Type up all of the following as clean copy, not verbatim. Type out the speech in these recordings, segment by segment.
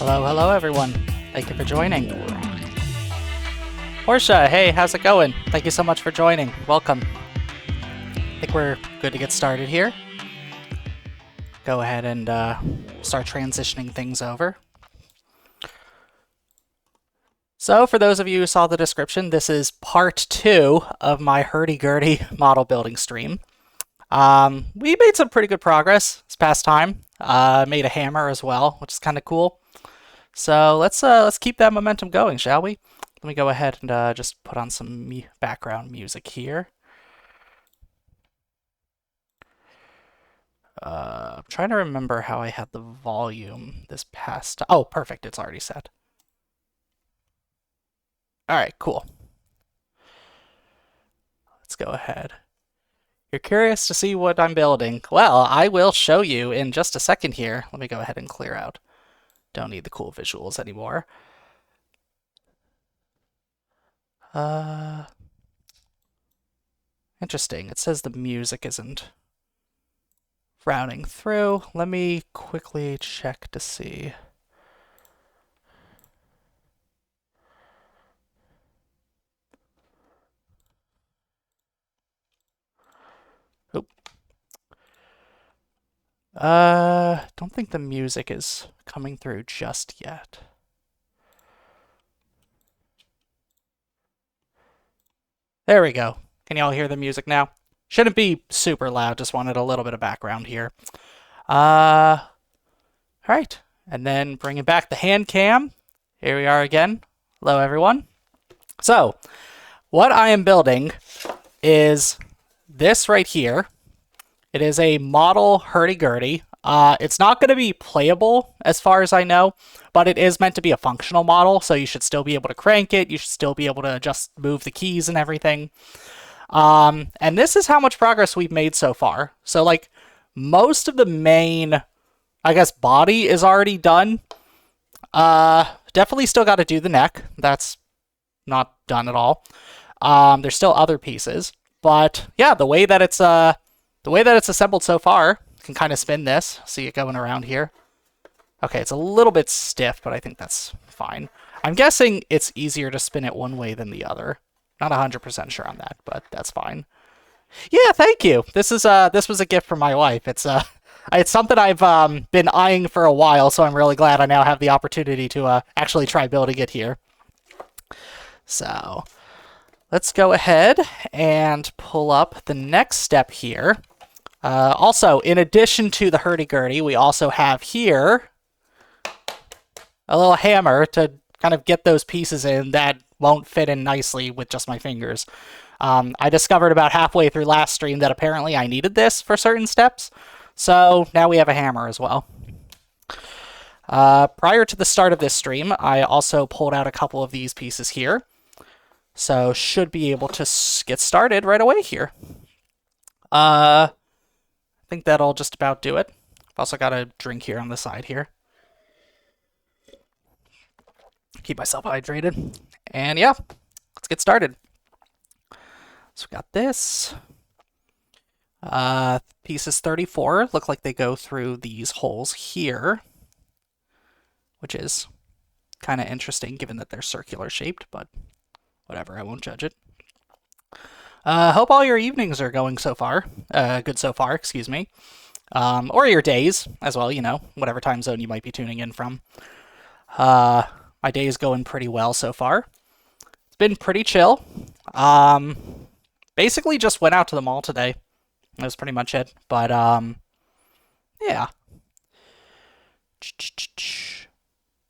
Hello everyone. Thank you for joining. Portia, hey, how's it going? Thank you so much for joining. Welcome. I think we're good to get started here. Go ahead and start transitioning things over. So, for those of you who saw the description, this is part 2 of my hurdy-gurdy model building stream. We made some pretty good progress this past time. Made a hammer as well, which is kind of cool. So let's keep that momentum going, shall we? Let me go ahead and just put on some background music here. I'm trying to remember how I had the volume this past. Oh, perfect! It's already set. All right, cool. Let's go ahead. You're curious to see what I'm building? Well, I will show you in just a second here. Let me go ahead and clear out. Don't need the cool visuals anymore. Interesting. It says the music isn't routing through. Let me quickly check to see. Oop. Don't think the music is coming through just yet. There we go. Can y'all hear the music now? Shouldn't be super loud, just wanted a little bit of background here. Alright. And then bringing back the hand cam. Here we are again. Hello, everyone. So, what I am building is this right here. It is a model hurdy-gurdy. It's not going to be playable as far as I know, but it is meant to be a functional model, so you should still be able to crank it. You should still be able to just move the keys and everything. And this is how much progress we've made so far. So, like, most of the main, I guess, body is already done. Definitely still got to do the neck. That's not done at all. There's still other pieces, but yeah, the way that it's assembled so far, can kind of spin this. See it going around here. Okay, it's a little bit stiff, but I think that's fine. I'm guessing it's easier to spin it one way than the other. Not 100% sure on that, but that's fine. Yeah, thank you. This was a gift from my wife. It's something I've been eyeing for a while, so I'm really glad I now have the opportunity to actually try building it here. So, let's go ahead and pull up the next step here. Also, in addition to the hurdy-gurdy, we also have here a little hammer to kind of get those pieces in that won't fit in nicely with just my fingers. I discovered about halfway through last stream that apparently I needed this for certain steps, so now we have a hammer as well. Prior to the start of this stream, I also pulled out a couple of these pieces here, so should be able to get started right away here. I think that'll just about do it. I've also got a drink here on the side here. Keep myself hydrated. And yeah, let's get started. So we got this. Pieces 34 look like they go through these holes here, which is kind of interesting given that they're circular shaped, but whatever, I won't judge it. Hope all your evenings are going so far. Good so far, excuse me. Or your days as well, you know, whatever time zone you might be tuning in from. My day is going pretty well so far. It's been pretty chill. Basically just went out to the mall today. That was pretty much it. But, yeah.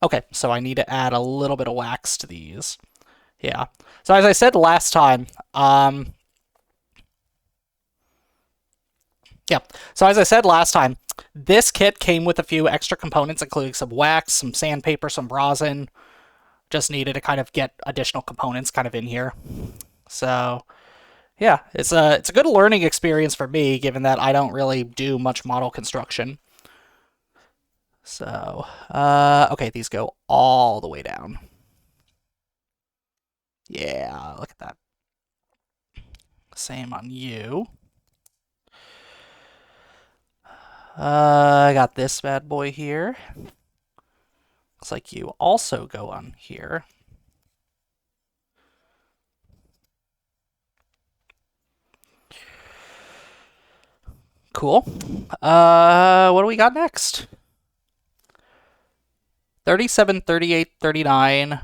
Okay, so I need to add a little bit of wax to these. Yeah. So as I said last time, this kit came with a few extra components, including some wax, some sandpaper, some rosin. Just needed to kind of get additional components kind of in here. So, yeah, it's a good learning experience for me, given that I don't really do much model construction. So, okay, these go all the way down. Yeah, look at that. Same on you. I got this bad boy here. Looks like you also go on here. Cool. What do we got next? 37, 38, 39.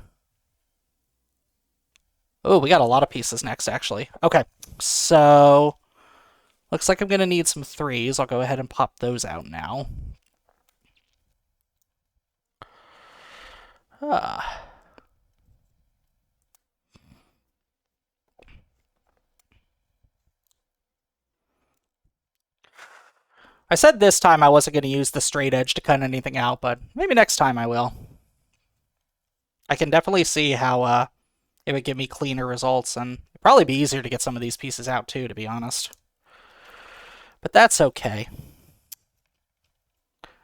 Oh, we got a lot of pieces next, actually. Okay, so looks like I'm going to need some threes. I'll go ahead and pop those out now. I said this time I wasn't going to use the straight edge to cut anything out, but maybe next time I will. I can definitely see how it would give me cleaner results, and it'd probably be easier to get some of these pieces out too, to be honest. But that's okay.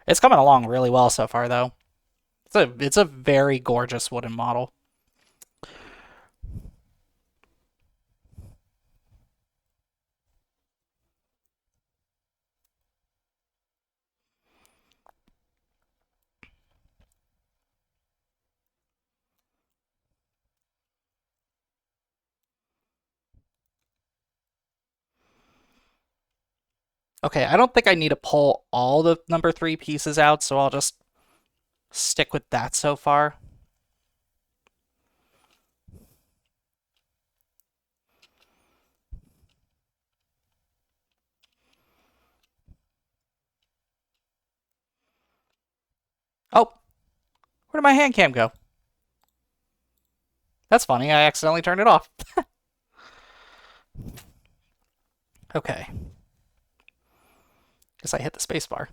It's coming along really well so far, though. It's a very gorgeous wooden model. Okay, I don't think I need to pull all the number 3 pieces out, so I'll just stick with that so far. Oh, where did my hand cam go? That's funny, I accidentally turned it off. Okay. Guess I hit the spacebar.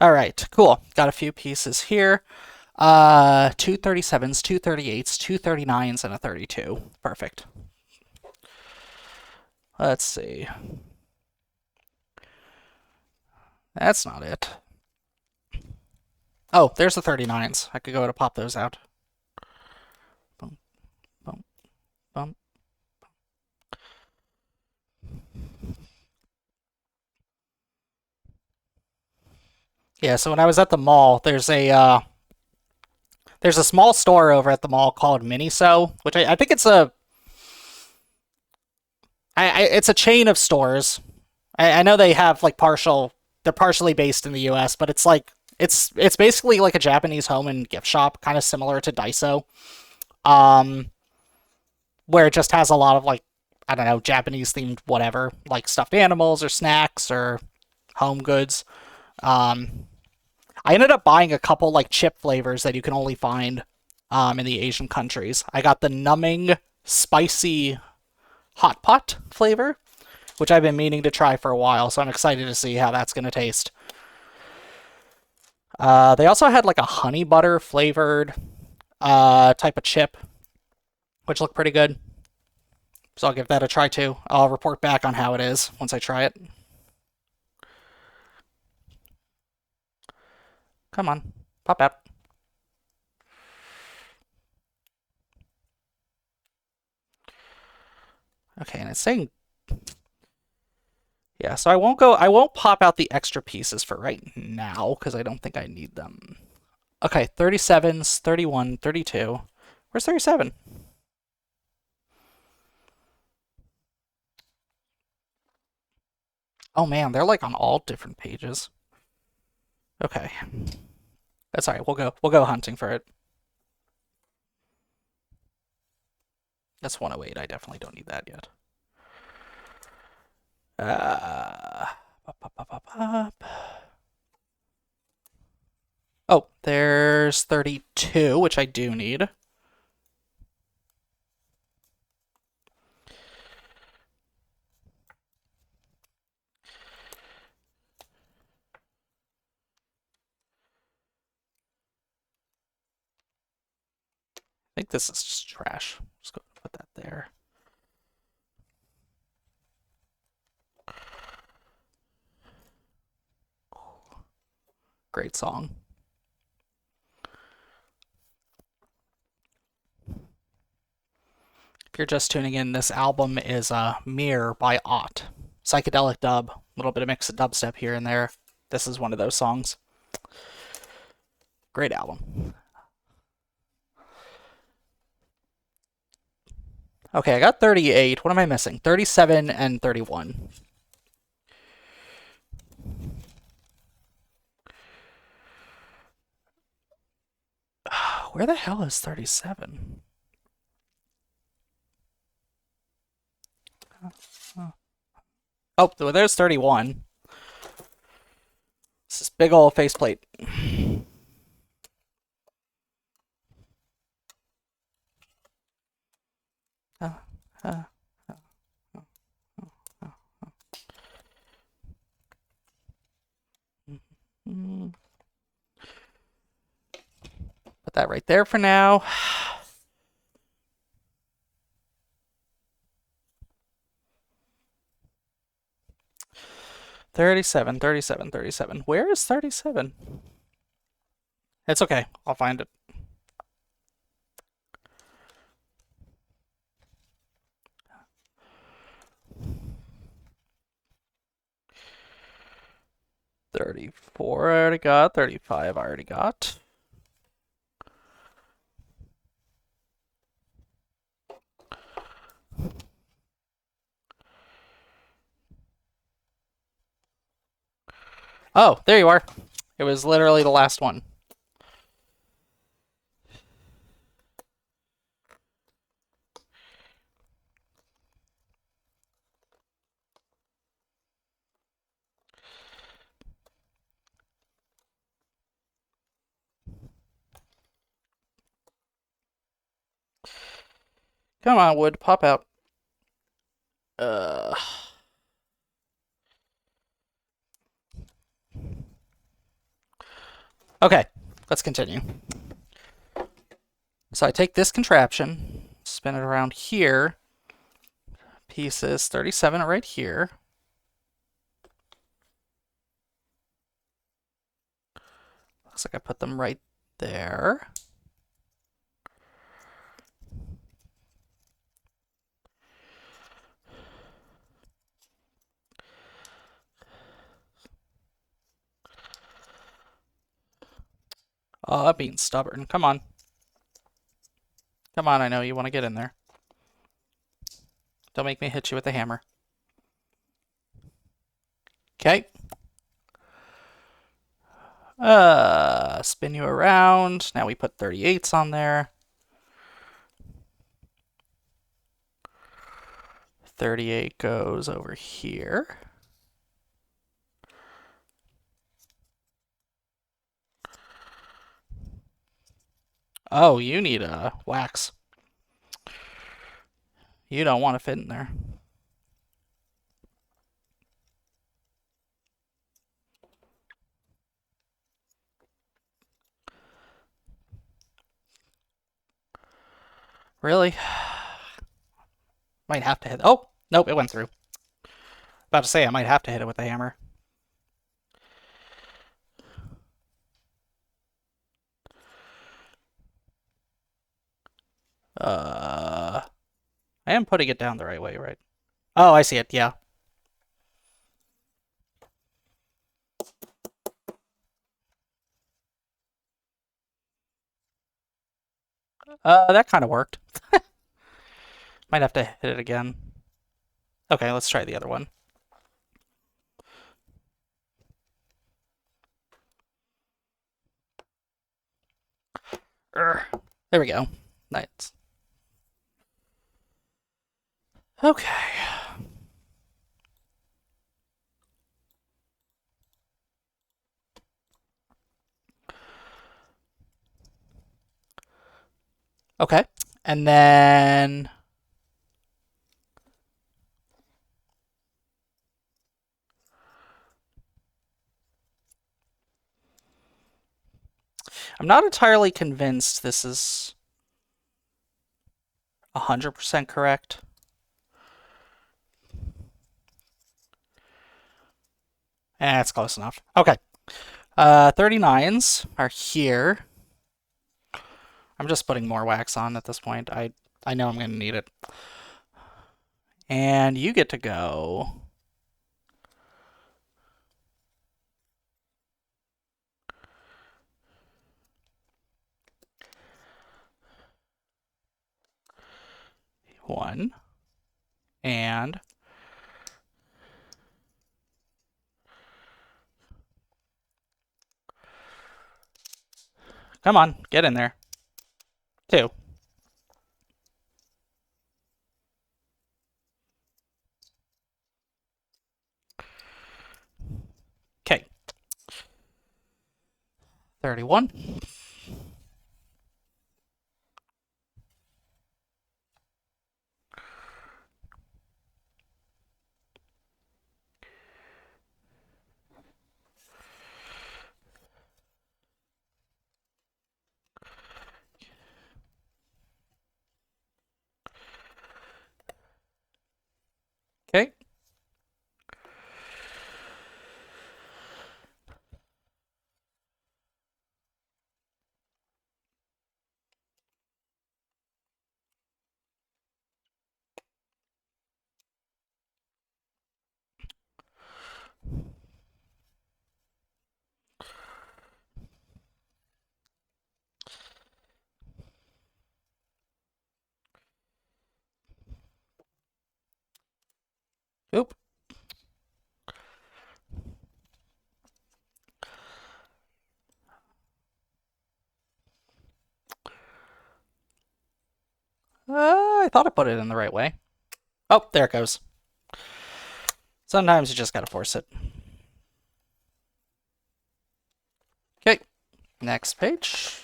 All right, cool. Got a few pieces here. 237s, 238s, 239s, and a 32. Perfect. Let's see. That's not it. Oh, there's the 39s. I could go to pop those out. Boom, boom, boom. Yeah, so when I was at the mall, there's a small store over at the mall called Miniso, which I think it's a chain of stores. I know they have like they're partially based in the U.S., but it's like it's basically like a Japanese home and gift shop, kind of similar to Daiso, um, where it just has a lot of like I don't know Japanese themed whatever, like stuffed animals or snacks or home goods. Um, I ended up buying a couple like chip flavors that you can only find in the Asian countries. I got the numbing spicy hot pot flavor, which I've been meaning to try for a while, so I'm excited to see how that's going to taste. They also had like a honey butter flavored type of chip, which looked pretty good. So I'll give that a try too. I'll report back on how it is once I try it. Come on, pop out. Okay, and it's saying yeah, so I won't pop out the extra pieces for right now because I don't think I need them. Okay, 37s, 31, 32. Where's 37? Oh man, they're like on all different pages. Okay. That's all right. We'll go hunting for it. That's 108. I definitely don't need that yet. Oh, there's 32, which I do need. I think this is just trash. Just go put that there. Great song. you're just tuning in, this album is Mirror by Ott. Psychedelic dub, a little bit of mix of dubstep here and there. This is one of those songs. Great album. Okay, I got 38. What am I missing? 37 and 31. Where the hell is 37? Oh, there's 31. This is big old faceplate. Put that right there for now. $37, $37, $37. Where is 37? It's okay. I'll find it. $34 I already got. $35 I already got. Oh, there you are. It was literally the last one. Come on, wood, pop out. Okay, let's continue. So I take this contraption, spin it around here. Pieces 37 right here. Looks like I put them right there. Oh, being stubborn. Come on. Come on, I know you want to get in there. Don't make me hit you with the hammer. Okay. Spin you around. Now we put 38s on there. 38 goes over here. Oh, you need a wax. You don't want to fit in there. Really? Might have to hit. Oh, nope, it went through. About to say, I might have to hit it with the hammer. I am putting it down the right way, right? Oh, I see it, yeah. That kind of worked. Might have to hit it again. Okay, let's try the other one. There we go. Nice. Okay. Okay. And then I'm not entirely convinced this is 100% correct. It's close enough. Okay. 39s are here. I'm just putting more wax on at this point. I know I'm going to need it. And you get to go. One. And come on, get in there. Two. Okay. 31. Okay. Oop. I thought I put it in the right way. Oh, there it goes. Sometimes you just gotta force it. Okay, next page.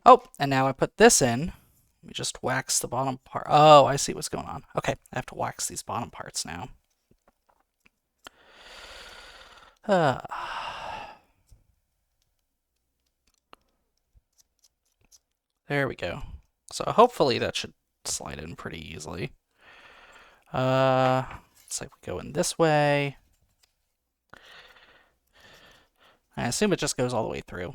Oh, and now I put this in. Let me just wax the bottom part. Oh, I see what's going on. Okay, I have to wax these bottom parts now. There we go. So hopefully that should slide in pretty easily. Looks like we go in this way. I assume it just goes all the way through.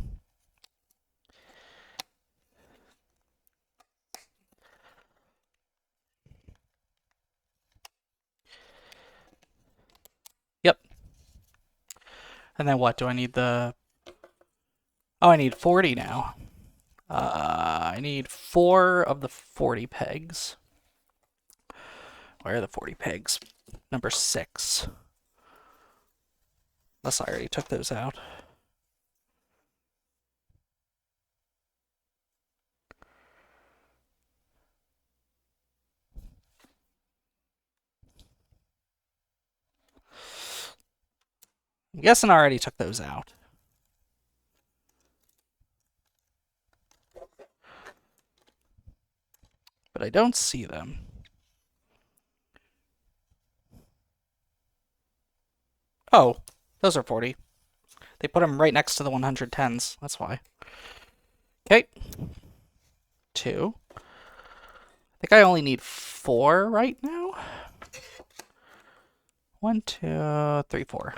Yep. And then what? Do I need the... Oh, I need 40 now. I need 4 of the 40 pegs. Where are the 40 pegs? Number 6. Unless I already took those out. I'm guessing I already took those out. But I don't see them. Oh, those are 40. They put them right next to the 110s. That's why. Okay. 2. I think I only need 4 right now. 1, 2, 3, 4.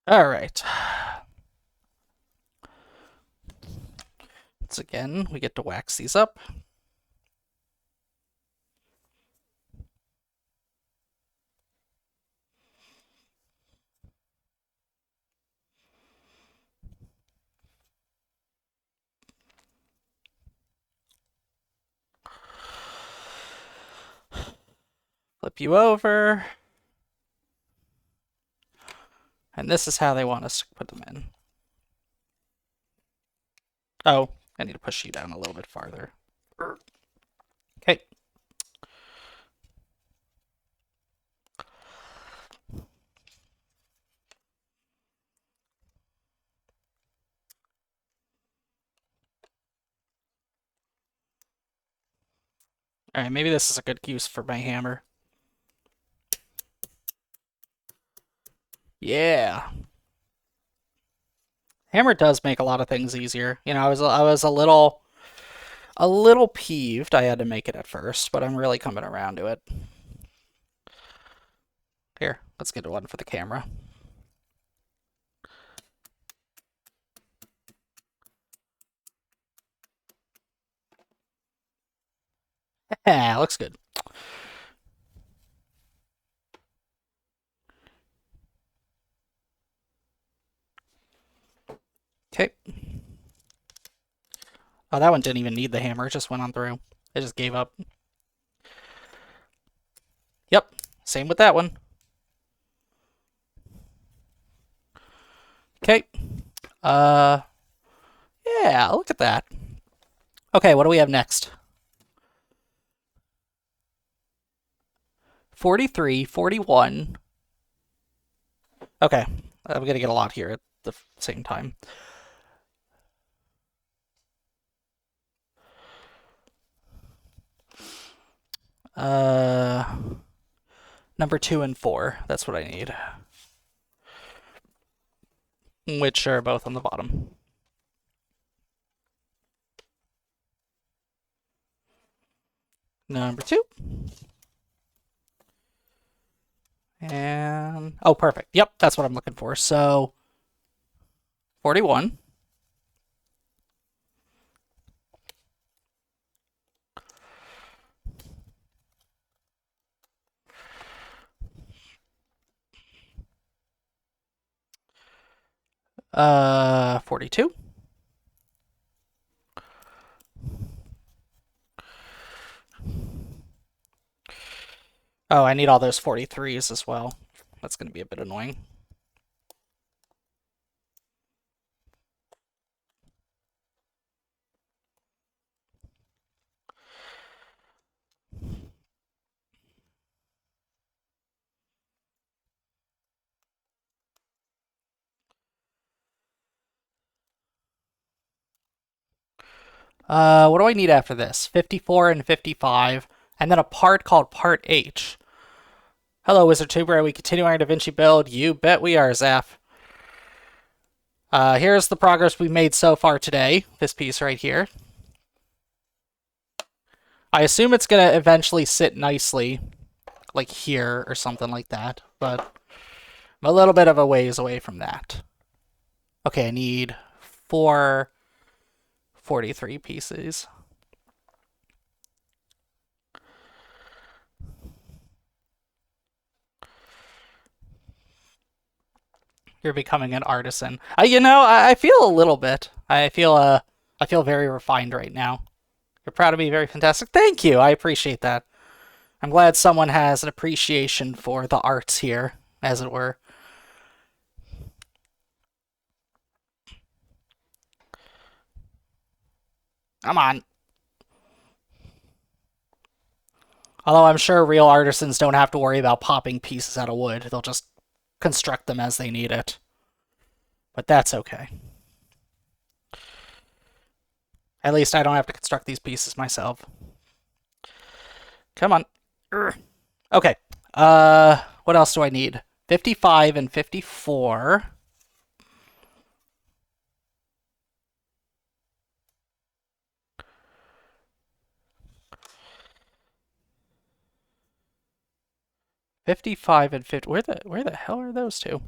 All right. Once again, we get to wax these up. Flip you over. And this is how they want us to put them in. Oh, I need to push you down a little bit farther. Okay. All right, maybe this is a good use for my hammer. Yeah. Hammer does make a lot of things easier. You know, I was a little peeved I had to make it at first, but I'm really coming around to it. Here, let's get one for the camera. Yeah, looks good. Okay. Oh, that one didn't even need the hammer. It just went on through. It just gave up. Yep. Same with that one. Okay. Uh, yeah, look at that. Okay, what do we have next? 43, 41. Okay. I'm gonna get a lot here at the same time. Uh, number 2 and 4. That's what I need. Which are both on the bottom. Number 2. And oh, perfect. Yep, that's what I'm looking for. So 41. Uh, 42. Oh, I need all those 43s as well. That's going to be a bit annoying. What do I need after this? 54 and 55, and then a part called Part H. Hello, WizardTuber. Are we continuing our Da Vinci build? You bet we are, Zaf. Here's the progress we've made so far today. This piece right here. I assume it's going to eventually sit nicely, like here or something like that, but I'm a little bit of a ways away from that. Okay, I need 4 43 pieces. You're becoming an artisan. I feel a little bit. I feel very refined right now. You're proud of me, very fantastic. Thank you. I appreciate that. I'm glad someone has an appreciation for the arts here, as it were. Come on. Although I'm sure real artisans don't have to worry about popping pieces out of wood. They'll just construct them as they need it. But that's okay. At least I don't have to construct these pieces myself. Come on. Okay. What else do I need? 55 and 54. '55 and 50. Where the hell are those two?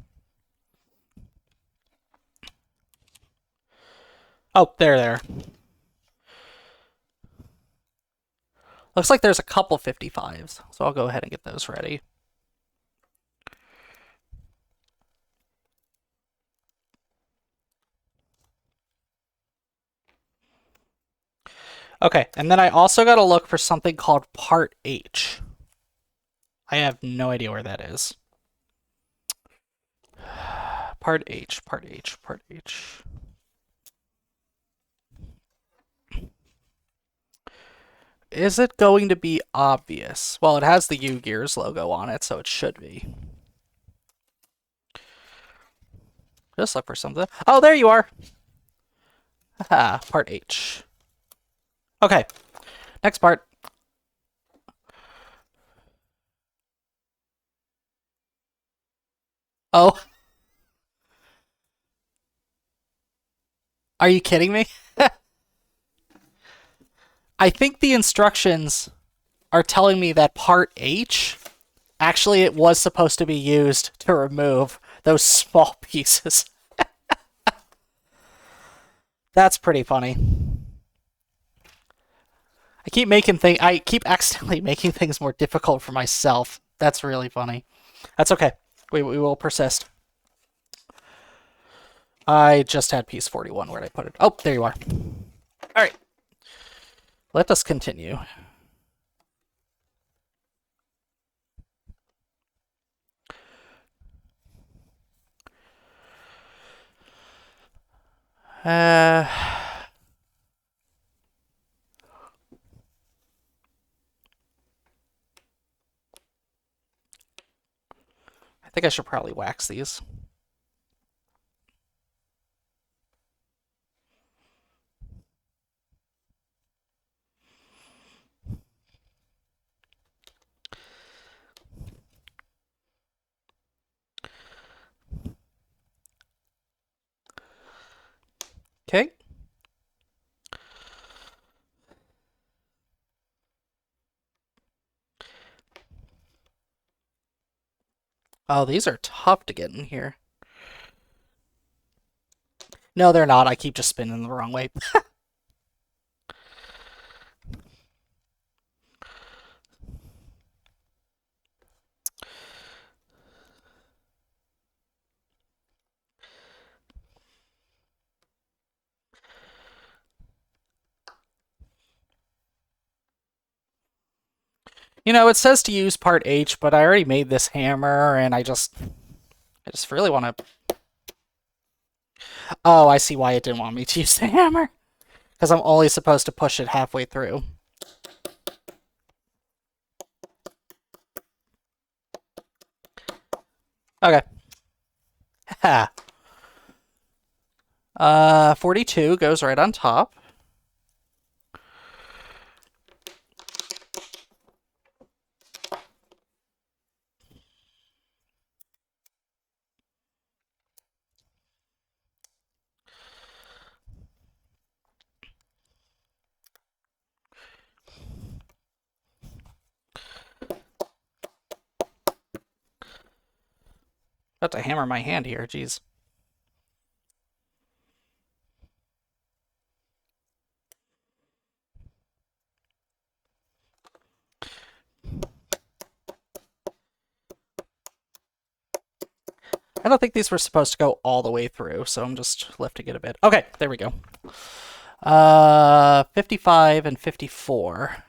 Oh, there. Looks like there's a couple 55s, so I'll go ahead and get those ready. Okay, and then I also got to look for something called Part H. I have no idea where that is. Part H, Part H, Part H. Is it going to be obvious? Well, it has the U-Gears logo on it, so it should be. Just look for something. Oh, there you are! Haha, Part H. Okay, next part. Oh. Are you kidding me? I think the instructions are telling me that part H, actually it was supposed to be used to remove those small pieces. That's pretty funny. I keep accidentally making things more difficult for myself. That's really funny. That's okay. We will persist. I just had piece 41. Where'd I put it? Oh, there you are. All right. Let us continue. I think I should probably wax these. Okay. Oh, these are tough to get in here. No, they're not. I keep just spinning the wrong way. You know, it says to use part H, but I already made this hammer, and I just really want to... Oh, I see why it didn't want me to use the hammer. Because I'm only supposed to push it halfway through. Okay. Ha. 42 goes right on top. About to hammer my hand here, jeez. I don't think these were supposed to go all the way through, so I'm just lifting it a bit. Okay, there we go. 55 and 54.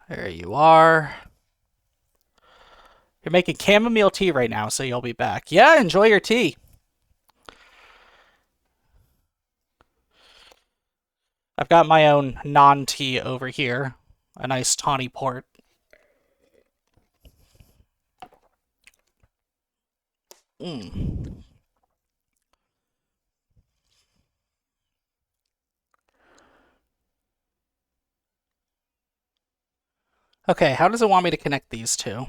There you are. You're making chamomile tea right now, so you'll be back. Yeah, enjoy your tea. I've got my own non-tea over here. A nice tawny port. Okay, how does it want me to connect these two?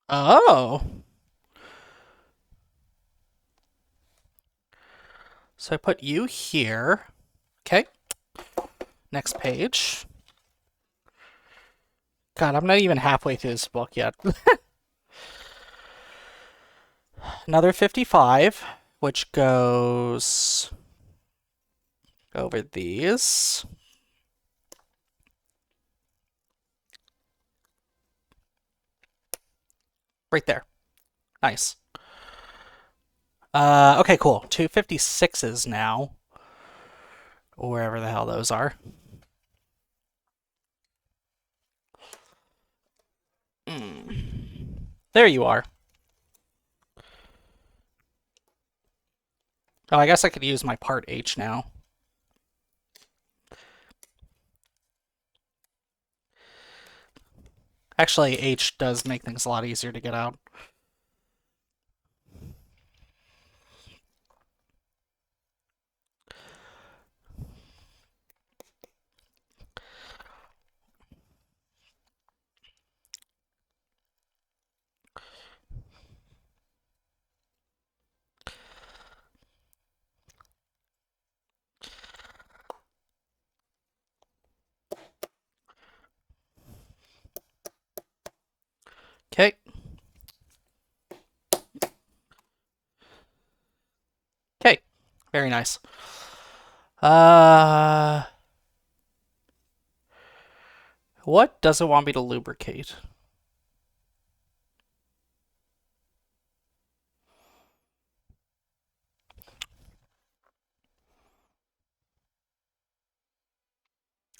Oh. So I put you here. Okay. Next page. God, I'm not even halfway through this book yet. Another 55, which goes over these. Right there. Nice. Okay, cool. 256s now. Wherever the hell those are. There you are. Oh, I guess I could use my part H now. Actually, H does make things a lot easier to get out. Very nice. What does it want me to lubricate?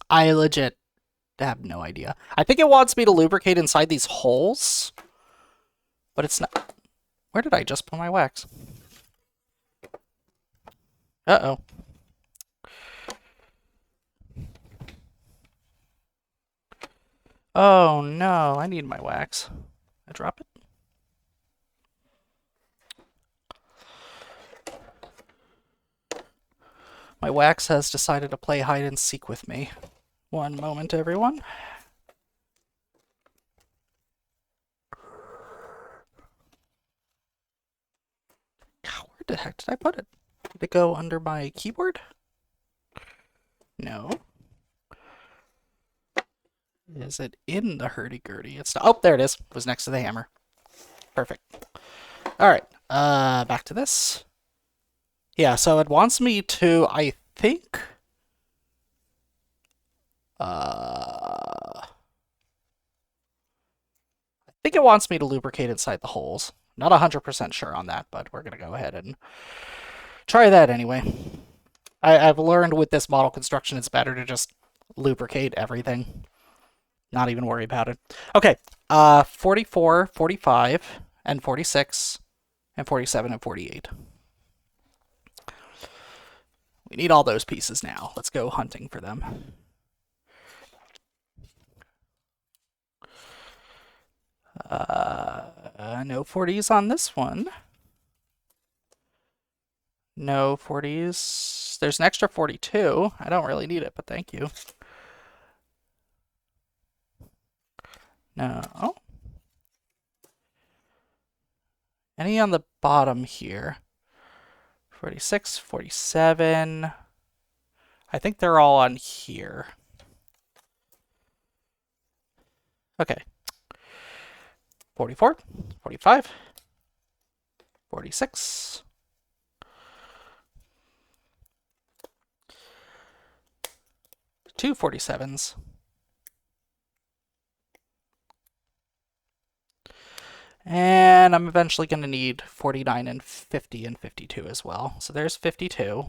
I legit have no idea. I think it wants me to lubricate inside these holes, but it's not. Where did I just put my wax? Uh-oh. Oh no, I need my wax. I drop it? My wax has decided to play hide and seek with me. One moment, everyone. Where the heck did I put it? Did it go under my keyboard? No. Is it in the hurdy-gurdy? It's not. Oh, there it is. It was next to the hammer. Perfect. All right. Back to this. Yeah, so it wants me to, I think... I think it wants me to lubricate inside the holes. Not 100% sure on that, but we're going to go ahead and try that anyway. I've learned with this model construction it's better to just lubricate everything. Not even worry about it. Okay, 44, 45, and 46, and 47, and 48. We need all those pieces now. Let's go hunting for them. No 40s on this one. No 40s. There's an extra 42. I don't really need it, but thank you. No. Any on the bottom here? 46, 47. I think they're all on here. Okay. 44, 45, 46. Two 47s. And I'm eventually going to need 49 and 50 and 52 as well. So there's 52.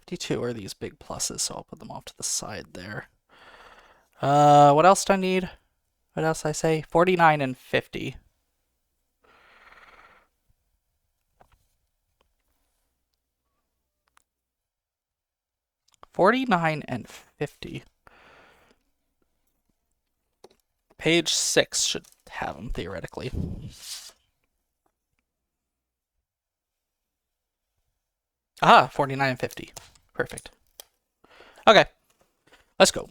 $52 are these big pluses, so I'll put them off to the side there. What else do I need? What else did I say? 49 and 50. $49 and 50. Page 6 should have them, theoretically. Ah, 49 and 50. Perfect. Okay. Let's go.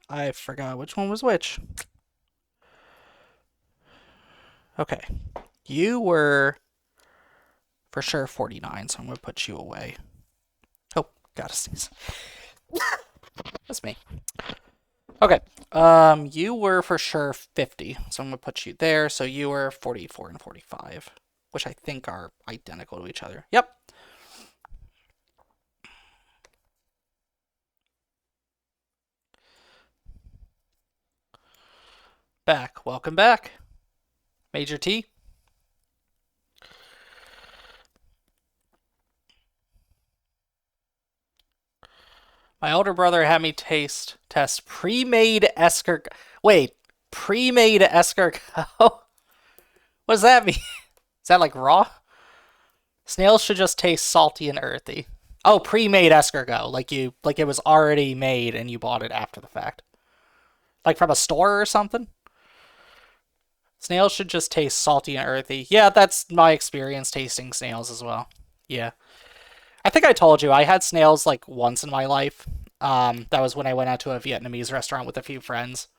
I forgot which one was which. Okay. You were for sure 49, so I'm going to put you away. Oh, gotta sneeze. That's me. Okay. You were for sure 50, so I'm going to put you there. So you were 44 and 45, which I think are identical to each other. Yep. Back. Welcome back. Major T. My older brother had me test pre-made escargot. Wait, pre-made escargot? What does that mean? Is that like raw? Snails should just taste salty and earthy. Oh, pre-made escargot, like it was already made and you bought it after the fact. Like from a store or something? Snails should just taste salty and earthy. Yeah, that's my experience tasting snails as well. Yeah. I think I told you I had snails like once in my life. That was when I went out to a Vietnamese restaurant with a few friends.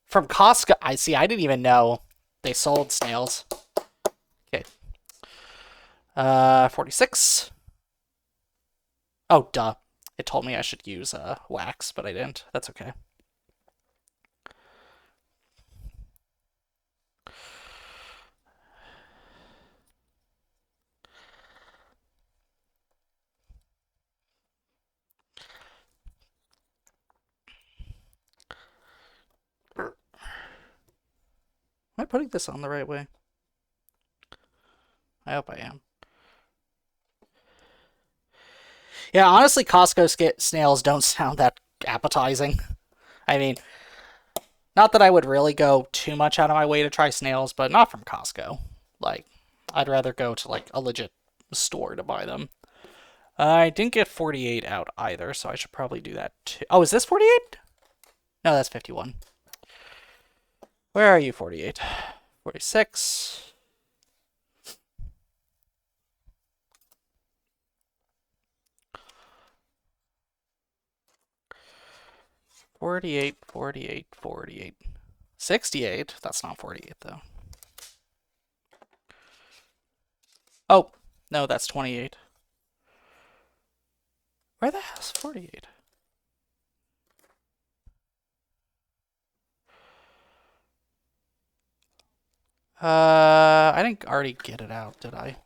From Costco, I see, I didn't even know they sold snails. Okay. 46. Oh, duh. It told me I should use wax, but I didn't. That's okay. Am I putting this on the right way? I hope I am. Yeah, honestly, Costco snails don't sound that appetizing. I mean, not that I would really go too much out of my way to try snails, but not from Costco. Like, I'd rather go to like a legit store to buy them. I didn't get 48 out either, so I should probably do that too. Oh, is this 48? No, that's 51. Where are you, 48? 46. 48, 48, 48. 68? That's not 48, though. Oh, no, that's 28. Where the hell's 48? I didn't already get it out, did I?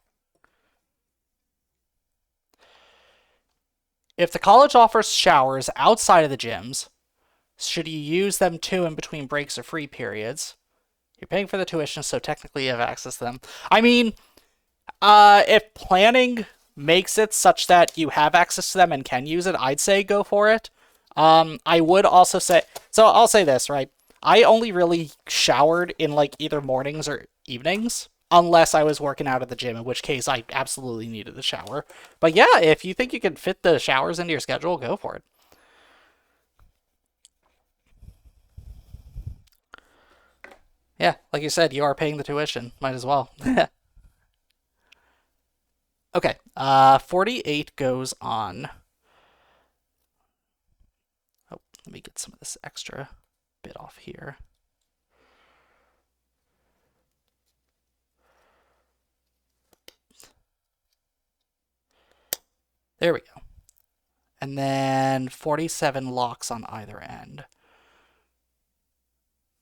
If the college offers showers outside of the gyms, should you use them too in between breaks or free periods? You're paying for the tuition, so technically you have access to them. I mean, if planning makes it such that you have access to them and can use it, I'd say go for it. I would also say, so I'll say this, right? I only really showered in like either mornings or evenings, unless I was working out at the gym, in which case I absolutely needed the shower. But yeah, if you think you can fit the showers into your schedule, go for it. Yeah, like you said, you are paying the tuition. Might as well. Okay, 48 goes on. Oh, let me get some of this extra bit off here. There we go. And then 47 locks on either end.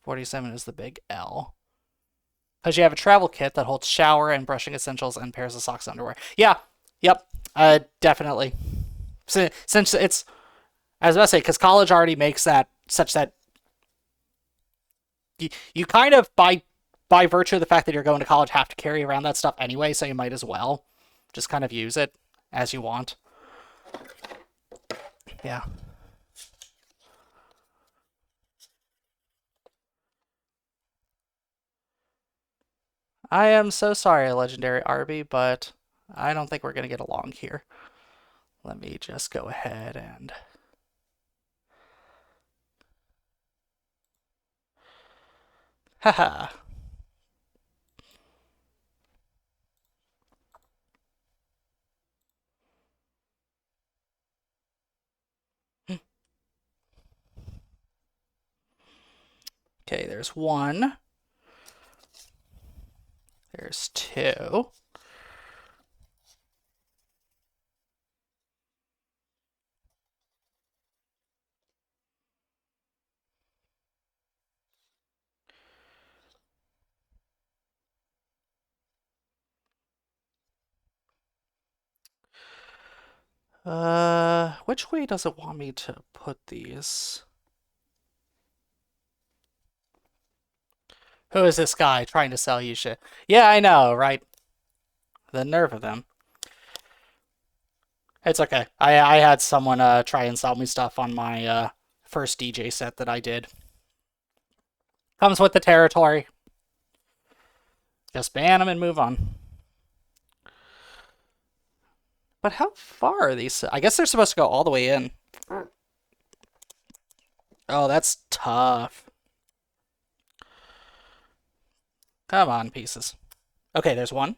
47 is the big L. Because you have a travel kit that holds shower and brushing essentials and pairs of socks and underwear. Yeah, yep, definitely. Since it's, I was about to say, because college already makes that such that you kind of, by virtue of the fact that you're going to college, have to carry around that stuff anyway, so you might as well just kind of use it as you want. Yeah. I am so sorry, Legendary Arby, but I don't think we're going to get along here. Let me just go ahead and... Haha. Okay, there's one. There's two. Which way does it want me to put these? Who is this guy trying to sell you shit? Yeah, I know, right? The nerve of them. It's okay. I had someone try and sell me stuff on my first DJ set that I did. Comes with the territory. Just ban them and move on. But how far are these? I guess they're supposed to go all the way in. Oh, that's tough. Come on, pieces. Okay, there's one.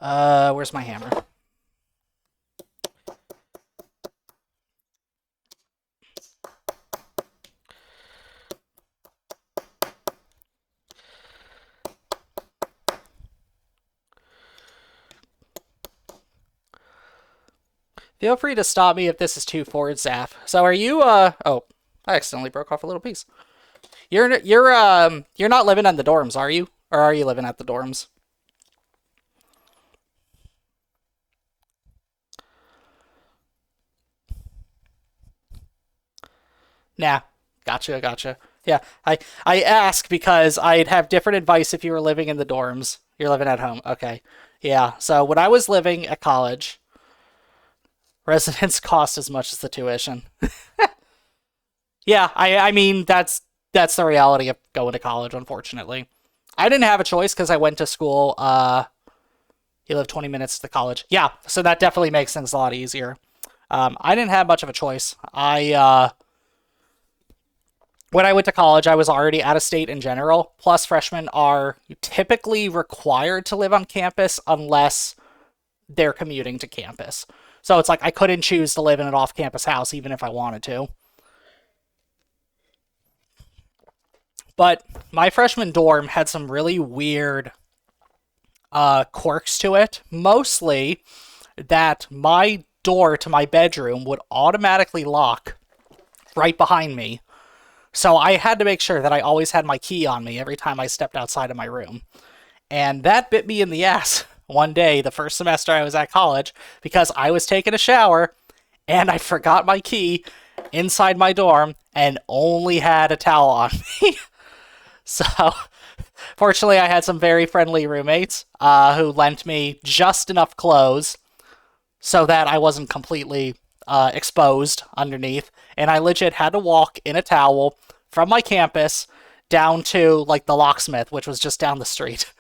Where's my hammer? Feel free to stop me if this is too forward, Zaf. So are you, oh, I accidentally broke off a little piece. You're not living in the dorms, are you? Or are you living at the dorms? Nah. Gotcha. Yeah, I ask because I'd have different advice if you were living in the dorms. You're living at home. Okay. Yeah. So when I was living at college, residence cost as much as the tuition. Yeah, I mean that's the reality of going to college, unfortunately. I didn't have a choice because I went to school. You live 20 minutes to the college. Yeah, so that definitely makes things a lot easier. I didn't have much of a choice. When I went to college, I was already out of state in general. Plus, freshmen are typically required to live on campus unless they're commuting to campus. So it's like I couldn't choose to live in an off-campus house even if I wanted to. But my freshman dorm had some really weird quirks to it. Mostly that my door to my bedroom would automatically lock right behind me. So I had to make sure that I always had my key on me every time I stepped outside of my room. And that bit me in the ass one day, the first semester I was at college, because I was taking a shower and I forgot my key inside my dorm and only had a towel on me. So, fortunately, I had some very friendly roommates who lent me just enough clothes so that I wasn't completely exposed underneath. And I legit had to walk in a towel from my campus down to like the locksmith, which was just down the street,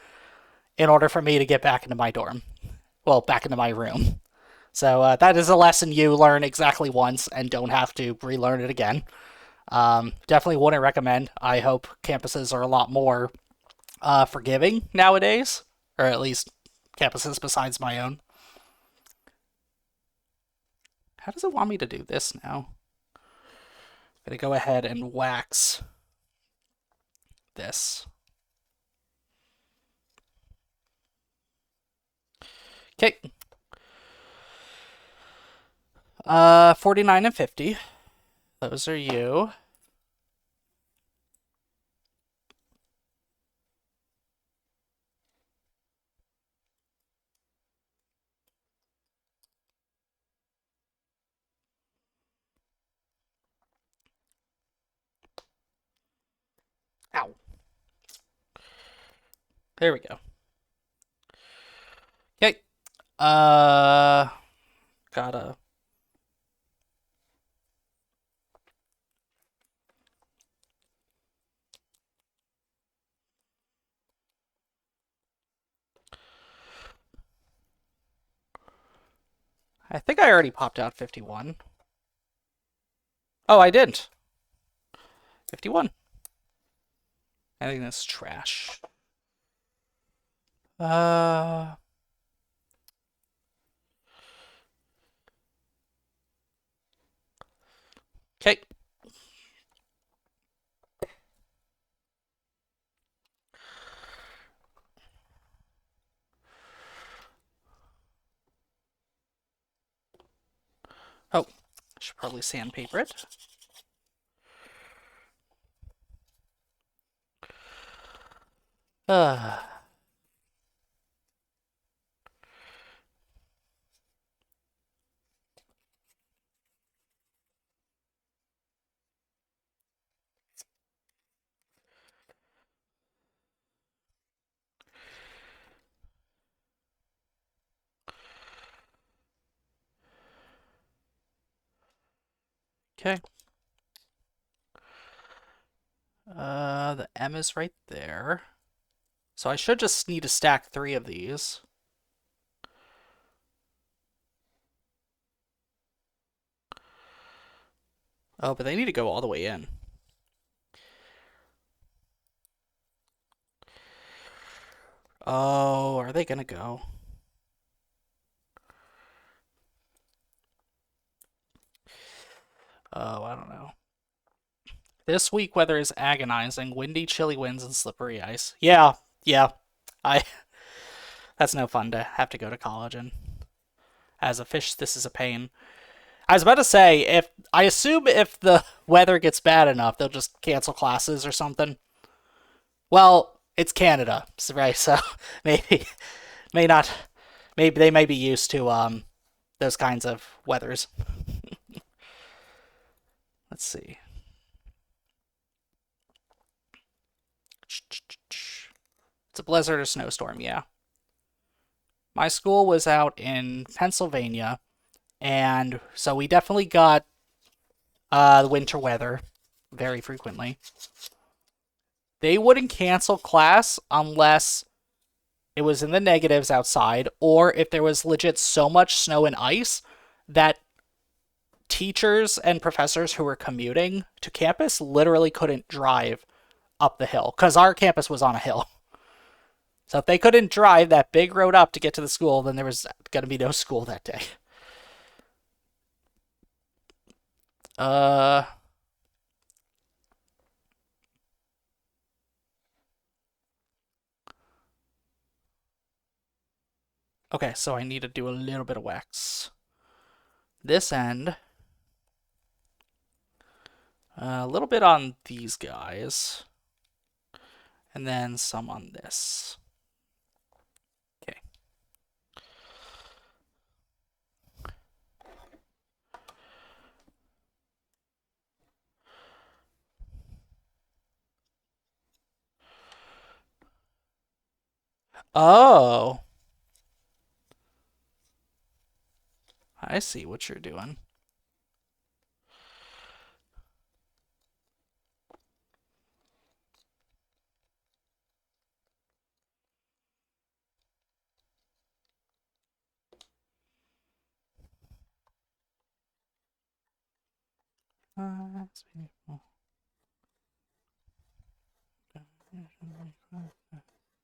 in order for me to get back into my dorm. Well, back into my room. So that is a lesson you learn exactly once and don't have to relearn it again. Definitely wouldn't recommend. I hope campuses are a lot more forgiving nowadays, or at least campuses besides my own. How does it want me to do this now? I'm gonna go ahead and wax this. Okay. 49 and 50. Those are you. Ow. There we go. Okay. Uh, gotta. I think I already popped out 51. Oh, I didn't. 51. I think that's trash. Uh, okay. Oh, I should probably sandpaper it. Uh, okay. The M is right there. So I should just need to stack 3 of these. Oh, but they need to go all the way in. Oh, are they gonna go? Oh, I don't know. This week weather is agonizing. Windy, chilly winds, and slippery ice. Yeah, yeah. I That's no fun to have to go to college and as a fish, this is a pain. I was about to say, if I assume if the weather gets bad enough, they'll just cancel classes or something. Well, it's Canada, right? So maybe may not. Maybe they may be used to those kinds of weathers. Let's see. It's a blizzard or snowstorm, yeah. My school was out in Pennsylvania, and so we definitely got the winter weather very frequently. They wouldn't cancel class unless it was in the negatives outside, or if there was legit so much snow and ice that teachers and professors who were commuting to campus literally couldn't drive up the hill because our campus was on a hill. So if they couldn't drive that big road up to get to the school, then there was going to be no school that day. Uh, okay, so I need to do a little bit of wax. This end, a little bit on these guys, and then some on this. Okay. Oh, I see what you're doing.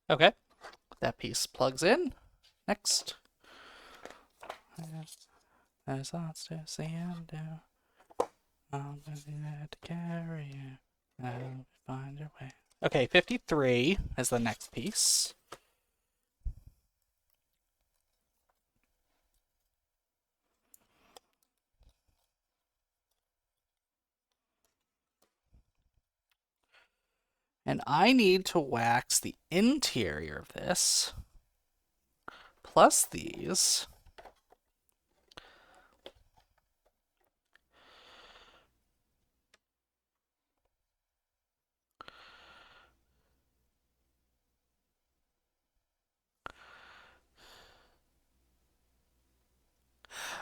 Okay, that piece plugs in. Next. There's lots to see and do. I'm there to carry you. I'll find your way. Okay, 53 is the next piece. And I need to wax the interior of this, plus these.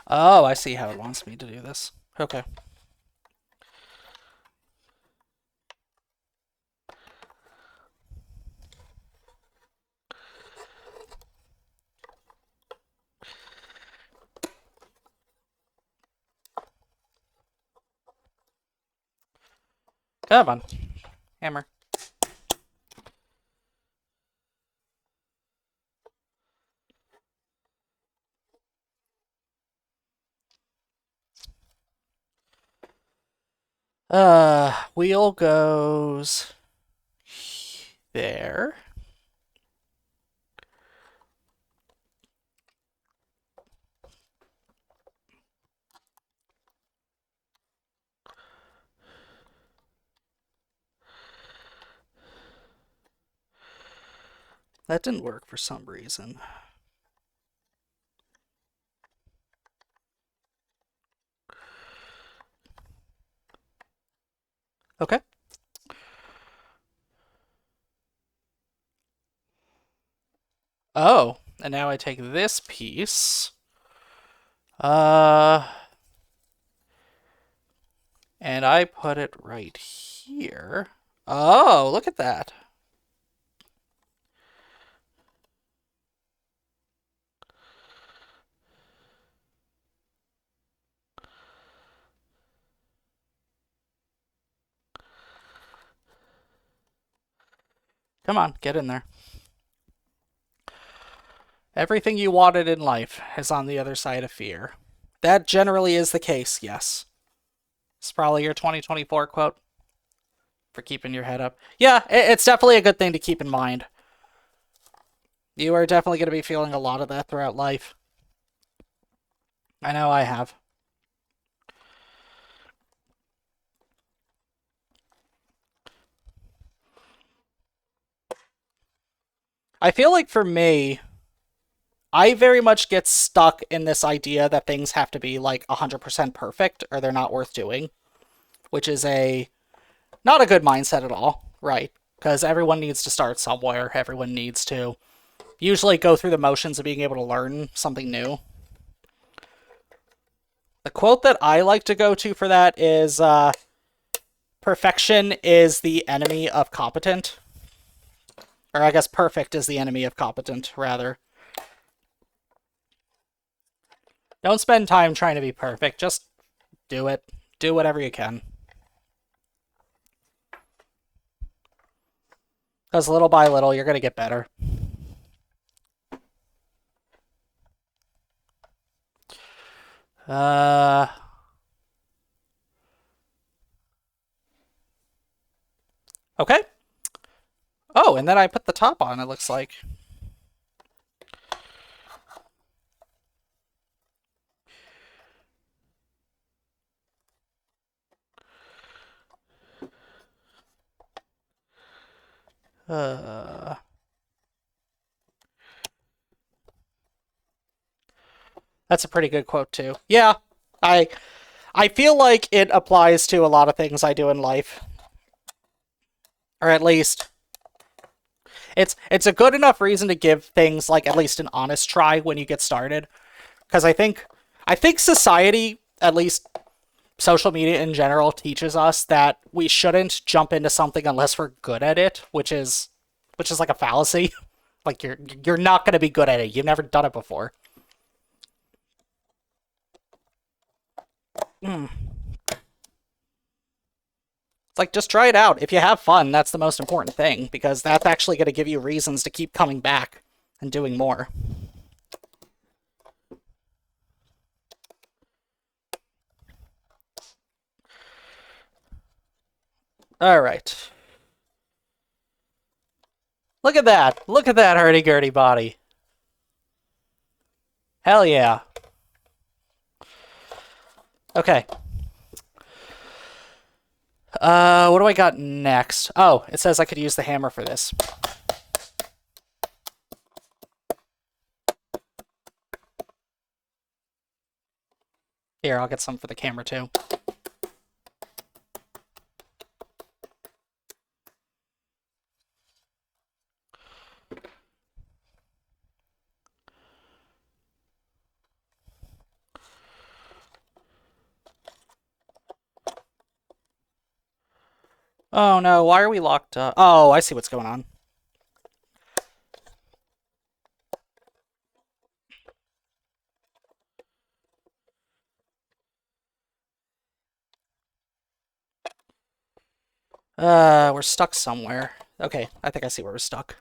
Oh, I see how it wants me to do this. Okay. Come on. Hammer. Wheel goes there. That didn't work for some reason. Okay. Oh, and now I take this piece. Uh, and I put it right here. Oh, look at that. Come on, get in there. Everything you wanted in life is on the other side of fear. That generally is the case, yes. It's probably your 2024 quote for keeping your head up. Yeah, it's definitely a good thing to keep in mind. You are definitely going to be feeling a lot of that throughout life. I know I have. I feel like for me, I very much get stuck in this idea that things have to be like 100% perfect or they're not worth doing, which is not a good mindset at all, right? Because everyone needs to start somewhere. Everyone needs to usually go through the motions of being able to learn something new. The quote that I like to go to for that is perfection is the enemy of competent. Or I guess perfect is the enemy of competent, rather. Don't spend time trying to be perfect. Just do it. Do whatever you can. Because little by little, you're going to get better. Okay. Oh, and then I put the top on, it looks like. That's a pretty good quote, too. Yeah, I feel like it applies to a lot of things I do in life. Or at least it's a good enough reason to give things like at least an honest try when you get started. Because I think society, at least social media in general, teaches us that we shouldn't jump into something unless we're good at it, which is like a fallacy. Like you're not going to be good at it. You've never done it before. Mm. It's like, just try it out. If you have fun, that's the most important thing, because that's actually going to give you reasons to keep coming back and doing more. Alright. Look at that. Look at that hurdy-gurdy body. Hell yeah. Okay. What do I got next? Oh, it says I could use the hammer for this. Here, I'll get some for the camera too. Oh no, why are we locked up? Oh, I see what's going on. We're stuck somewhere. Okay, I think I see where we're stuck.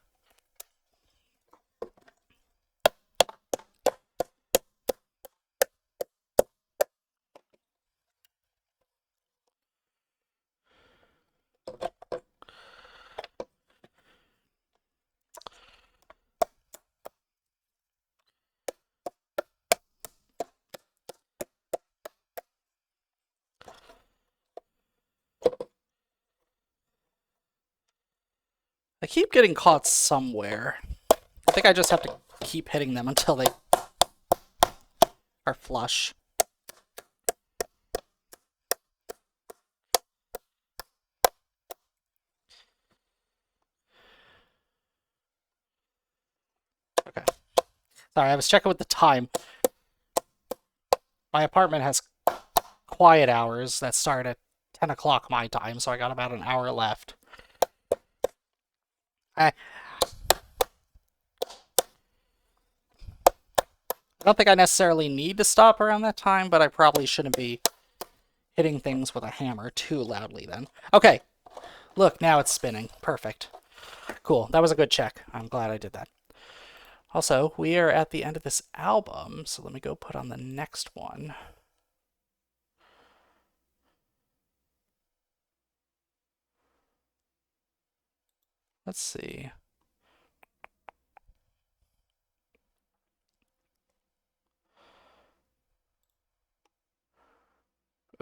I keep getting caught somewhere. I think I just have to keep hitting them until they are flush. Okay. Sorry, I was checking with the time. My apartment has quiet hours that start at 10 o'clock my time, so I got about an hour left. I don't think I necessarily need to stop around that time, but I probably shouldn't be hitting things with a hammer too loudly then. Okay. Look, now it's spinning. Perfect. Cool. That was a good check. I'm glad I did that. Also, we are at the end of this album, so let me go put on the next one. Let's see.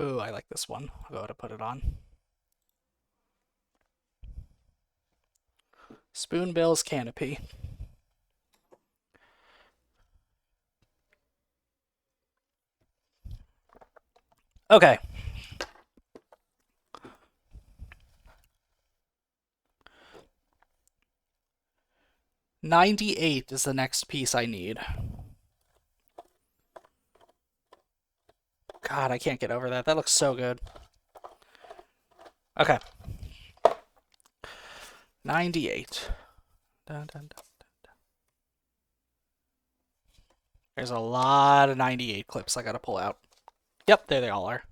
Ooh, I like this one. I'll go ahead and put it on. Spoonbill's Canopy. Okay. $98 is the next piece I need. God, I can't get over that. That looks so good. Okay. 98. Dun, dun, dun. There's a lot of 98 clips I gotta pull out. Yep, there they all are.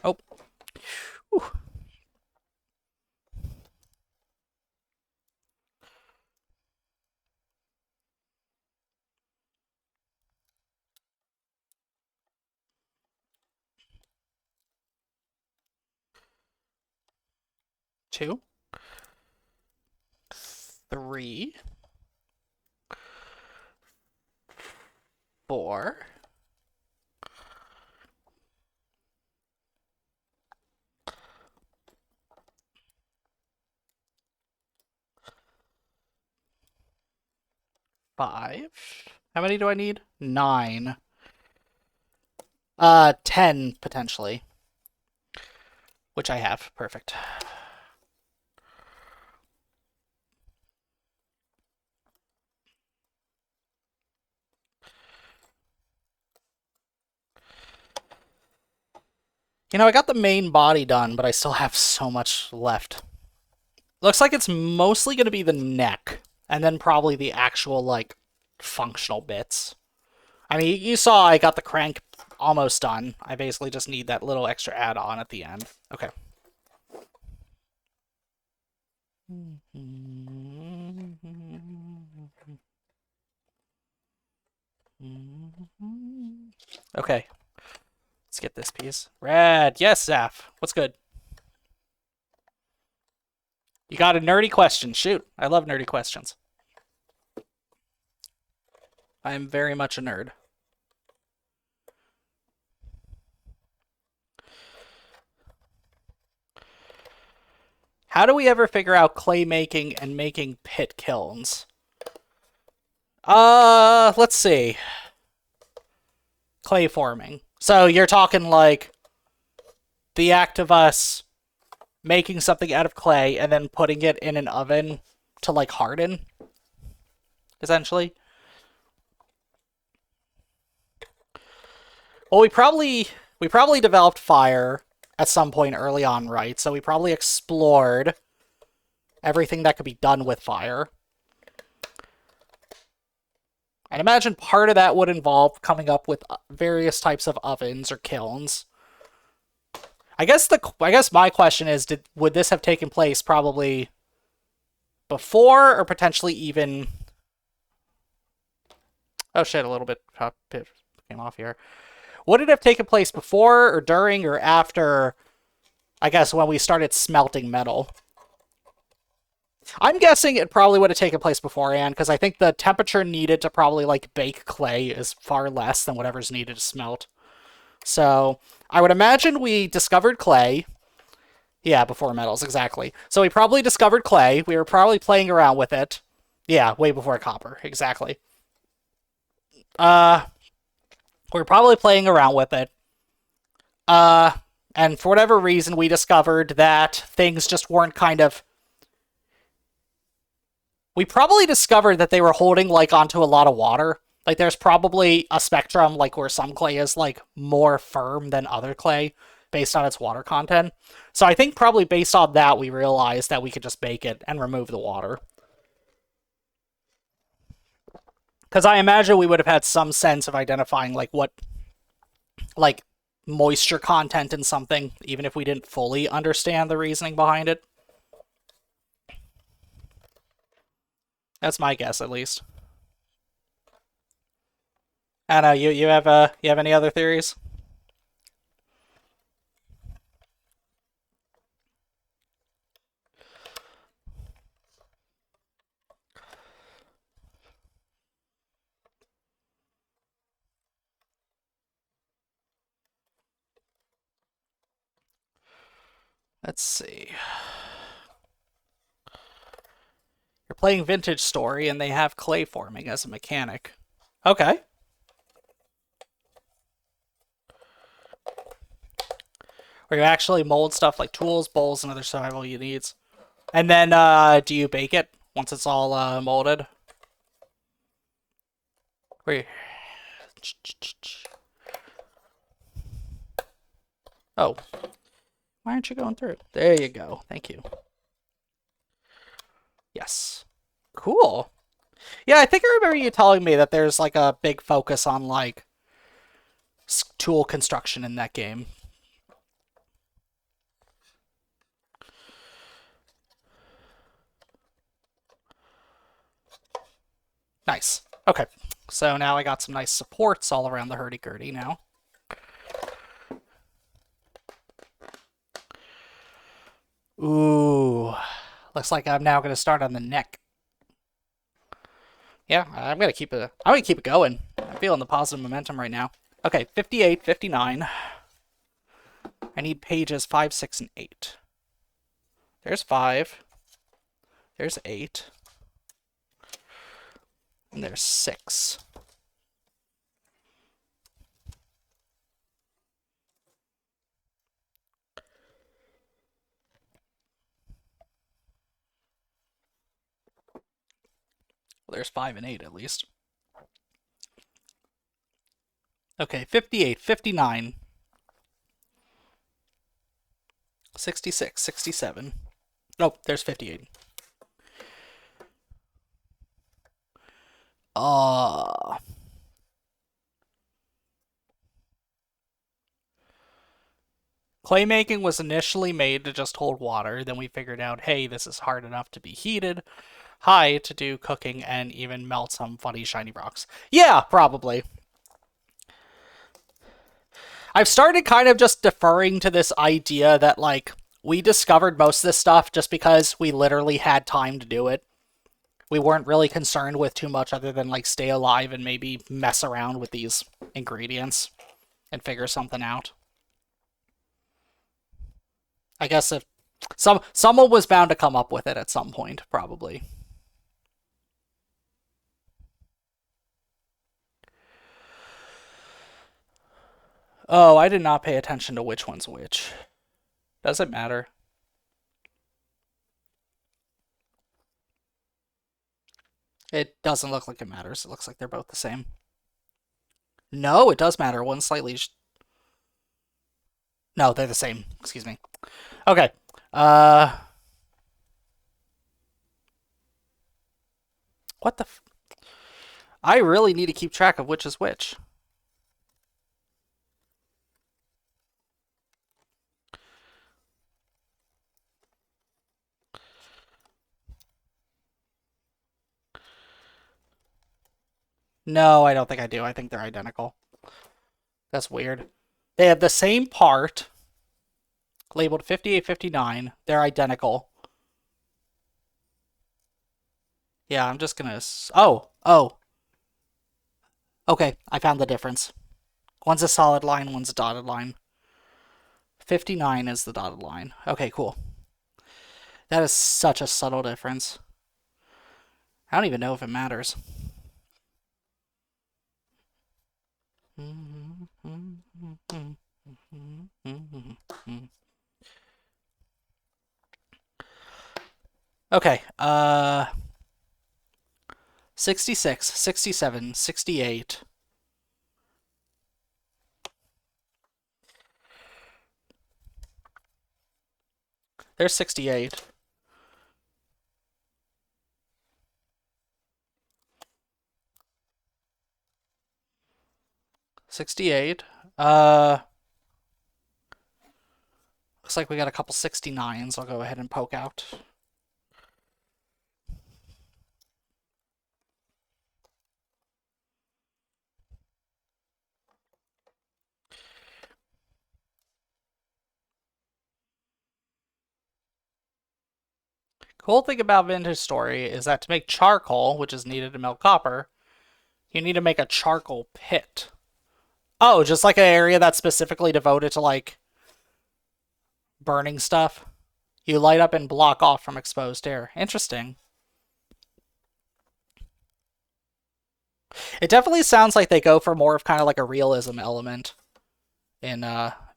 Oh. Whew. Two. Three. Four. Five. How many do I need? 9. 10 potentially. Which I have. Perfect. You know, I got the main body done, but I still have so much left. Looks like it's mostly going to be the neck, and then probably the actual, like, functional bits. I mean, you saw I got the crank almost done. I basically just need that little extra add-on at the end. Okay. Okay. Let's get this piece. Rad. Yes, Zaf. What's good? You got a nerdy question. Shoot. I love nerdy questions. I am very much a nerd. How do we ever figure out clay making and making pit kilns? Let's see. Clay forming. So you're talking like the act of us making something out of clay and then putting it in an oven to like harden, essentially. Well, we probably developed fire at some point early on, right? So we probably explored everything that could be done with fire. I'd imagine part of that would involve coming up with various types of ovens or kilns. I guess my question is, would this have taken place probably before or potentially even? Oh shit! A little bit came off here. Would it have taken place before or during or after? I guess when we started smelting metal. I'm guessing it probably would have taken place beforehand, because I think the temperature needed to probably like bake clay is far less than whatever's needed to smelt. So I would imagine we discovered clay. Yeah, before metals, exactly. So we probably discovered clay. We were probably playing around with it. Yeah, way before copper, exactly. We were probably playing around with it. And for whatever reason, we discovered that things just weren't kind of. We probably discovered that they were holding like onto a lot of water. Like there's probably a spectrum like where some clay is like more firm than other clay based on its water content. So I think probably based on that we realized that we could just bake it and remove the water. Because I imagine we would have had some sense of identifying like what like moisture content in something, even if we didn't fully understand the reasoning behind it. That's my guess, at least. I don't know. You have any other theories? Let's see. You're playing Vintage Story, and they have clay forming as a mechanic. Okay. Where you actually mold stuff like tools, bowls, and other survival needs. And then, do you bake it once it's all molded? Where you... Oh. Why aren't you going through? There you go. Thank you. Yes. Cool. Yeah, I think I remember you telling me that there's like a big focus on like tool construction in that game. Nice. Okay. So now I got some nice supports all around the hurdy-gurdy now. Ooh. Looks like I'm now going to start on the neck. Yeah, I'm going to keep it going. I'm feeling the positive momentum right now. Okay, 58, 59. I need pages 5, 6, and 8. There's 5. There's 8. And there's 6. Well, there's 5 and 8 at least. Okay, 58, 59. 66, 67. Nope, there's 58. Claymaking was initially made to just hold water, then we figured out, hey, this is hard enough to be heated, high to do cooking, and even melt some funny shiny rocks. Yeah, probably. I've started kind of just deferring to this idea that, like, we discovered most of this stuff just because we literally had time to do it. We weren't really concerned with too much other than, like, stay alive and maybe mess around with these ingredients and figure something out. I guess if someone was bound to come up with it at some point, probably. Oh, I did not pay attention to which one's which. Does it matter? It doesn't look like it matters. It looks like they're both the same. No, it does matter. One's slightly... No, they're the same. Excuse me. Okay. What the... I really need to keep track of which is which. No, I don't think I do. I think they're identical. That's weird. They have the same part, labeled 5859. They're identical. Yeah, I'm just gonna... Oh. Okay, I found the difference. One's a solid line, one's a dotted line. 59 is the dotted line. Okay, cool. That is such a subtle difference. I don't even know if it matters. Okay, 66, 67, 68. There's 68. '68. looks like we got a couple 69s I'll go ahead and poke out. Cool thing about Vintage Story is that to make charcoal, which is needed to melt copper, you need to make a charcoal pit. Oh, just like an area that's specifically devoted to like burning stuff. You light up and block off from exposed air. Interesting. It definitely sounds like they go for more of kind of like a realism element in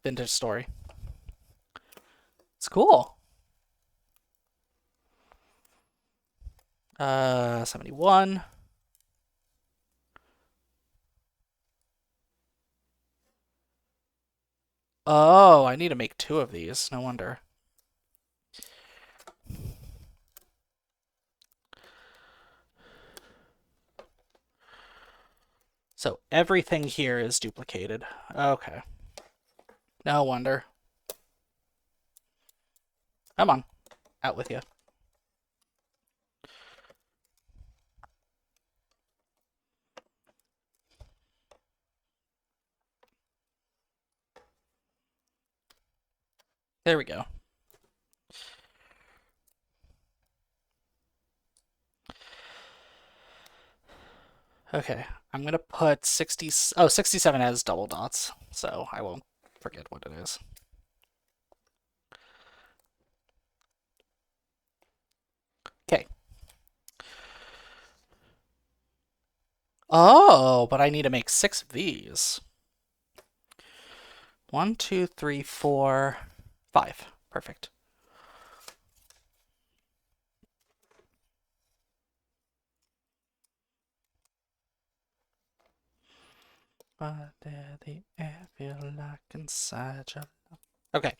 Vintage Story. It's cool. 71. Oh, I need to make 2 of these. No wonder. So everything here is duplicated. Okay. No wonder. Come on. Out with you. There we go. Okay, I'm gonna put 60. Oh, 67 has double dots, so I won't forget what it is. Okay. Oh, but I need to make 6 of these. 1, 2, 3, 4, 5. Perfect. What did the air feel like inside your love? Okay.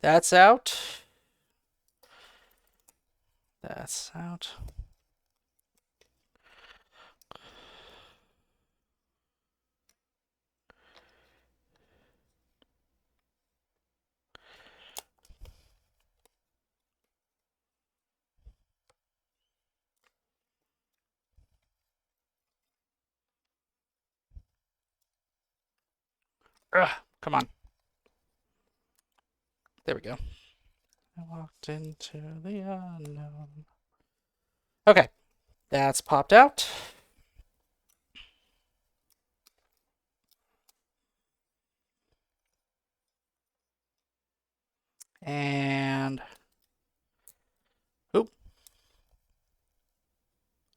That's out. That's out. Ugh, come on. There we go. I walked into the unknown. Okay, that's popped out. And oop.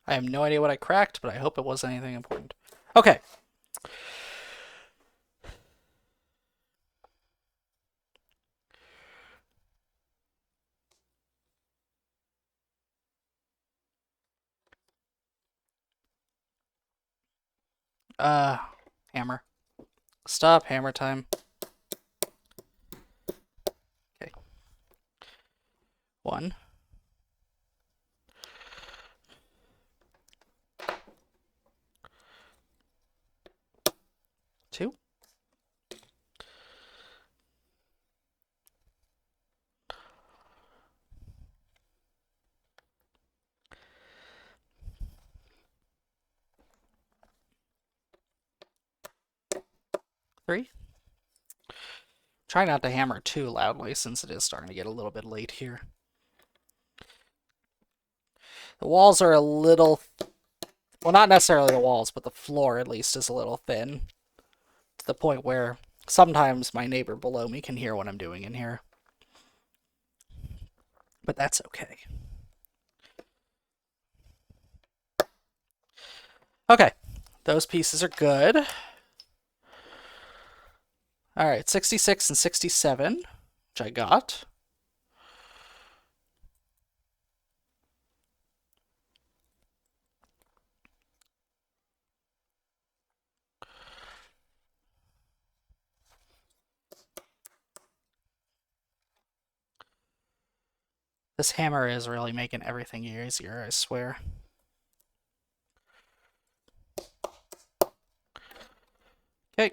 I have no idea what I cracked, but I hope it wasn't anything important. Okay. Hammer. Stop, hammer time. Okay. 1. 2. 3. Try not to hammer too loudly since it is starting to get a little bit late here. The walls are a little, well, not necessarily the walls, but the floor at least is a little thin. To the point where sometimes my neighbor below me can hear what I'm doing in here. But that's okay. Okay, those pieces are good. All right, 66 and 67, which I got. This hammer is really making everything easier, I swear. Okay.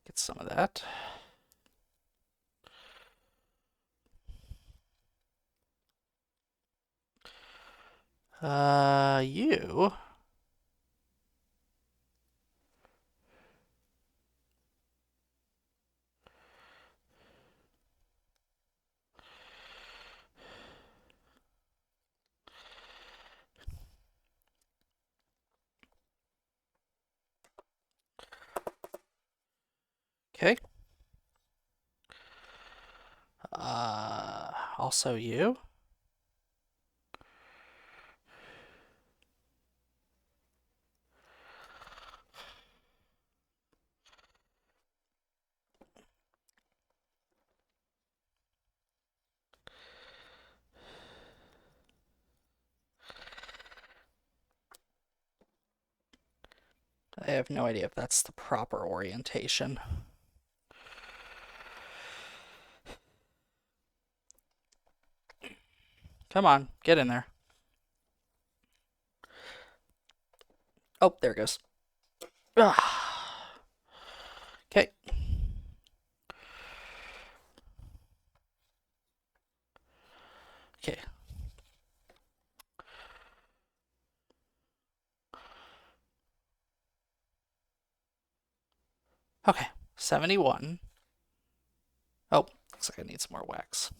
Get some of that. You. Okay. Also you. I have no idea if that's the proper orientation. Come on, get in there. Oh, there it goes. Okay. Okay. Okay. 71. Oh, looks like I need some more wax.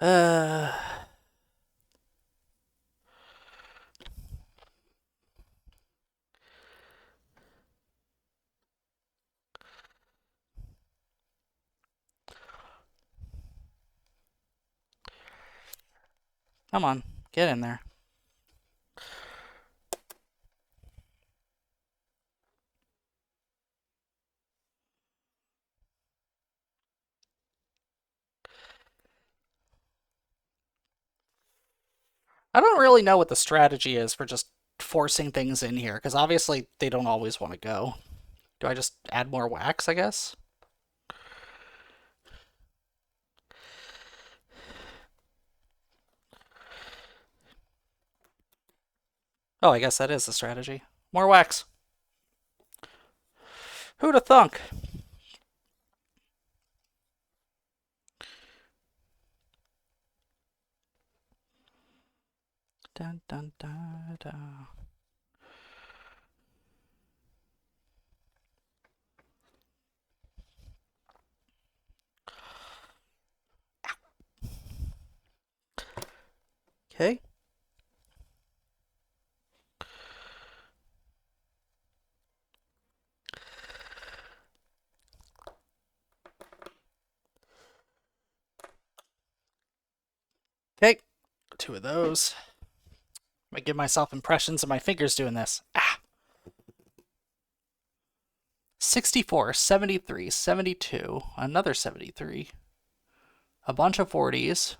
Uh, Come on, get in there. I don't really know what the strategy is for just forcing things in here, because obviously they don't always want to go. Do I just add more wax, I guess? Oh, I guess that is the strategy. More wax. Who'd have thunk? Dun dun dun dun. Okay. Okay. 2 of those. I give myself impressions of my fingers doing this. 64, 73, 72, another 73, a bunch of 40s,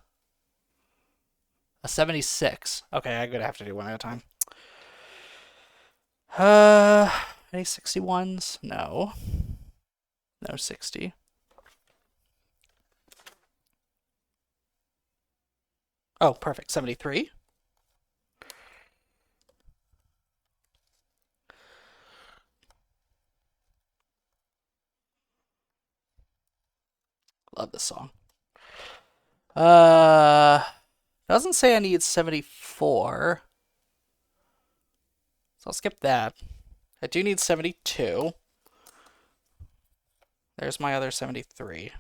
a 76. Okay, I'm gonna have to do one at a time. Any 61s? No. No 60. Oh, perfect. 73. Love this song. Doesn't say I need 74. So I'll skip that. I do need 72. There's my other 73.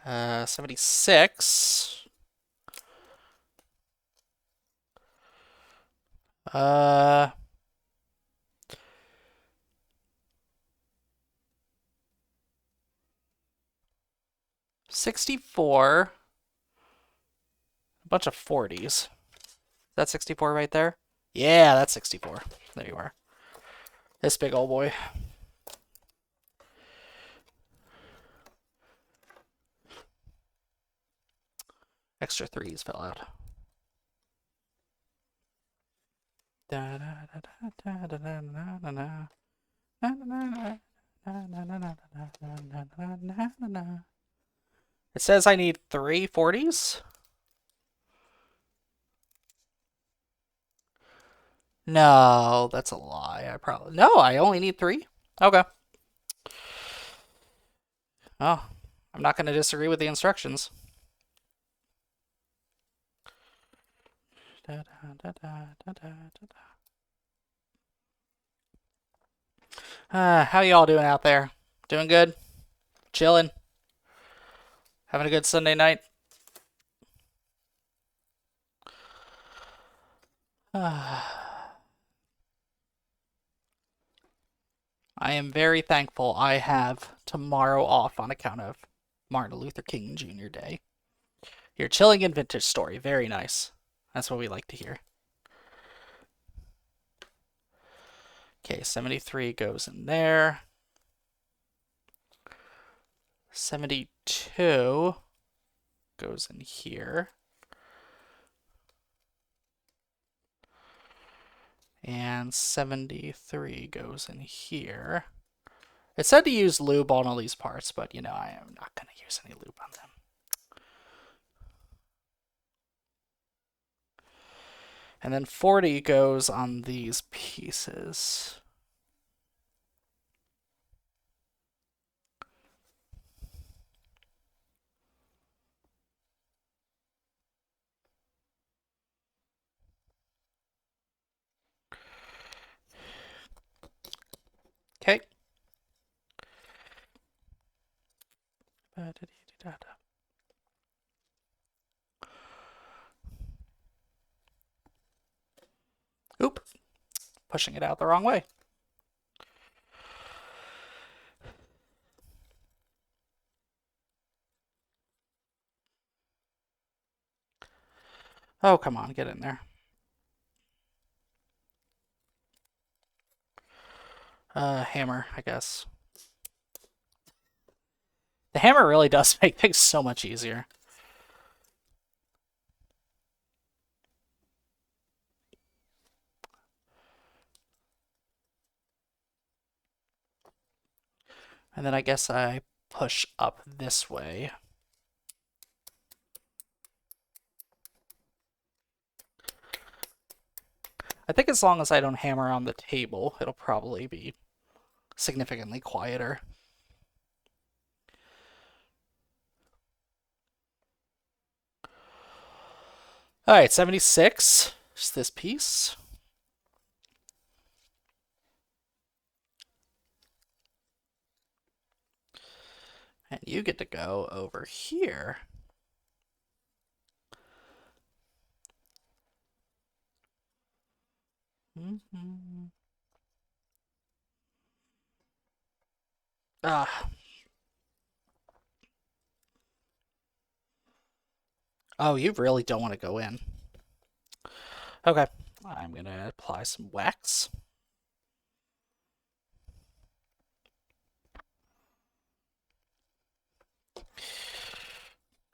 76. 64. A bunch of 40s. Is that 64 right there? Yeah, that's 64. There you are. This big old boy. Extra 3s fell out. Da, da, da, da, da, da, da, da, da. It says I need 340s. No, that's a lie. No, I only need 3. Okay. Oh, I'm not going to disagree with the instructions. How y'all doing out there? Doing good? Chilling? Having a good Sunday night? I am very thankful I have tomorrow off on account of Martin Luther King Jr. Day. You're chilling in Vintage Story. Very nice. That's what we like to hear. Okay, 73 goes in there. 72 goes in here. And 73 goes in here. It said to use lube on all these parts, but you know, I am not going to use any lube on them. And then 40 goes on these pieces. Okay. Oop. Pushing it out the wrong way. Oh, come on, get in there. Hammer, I guess. The hammer really does make things so much easier. And then I guess I push up this way. I think as long as I don't hammer on the table, it'll probably be significantly quieter. All right, 76 is this piece. And you get to go over here. Oh, you really don't want to go in. Okay, I'm going to apply some wax.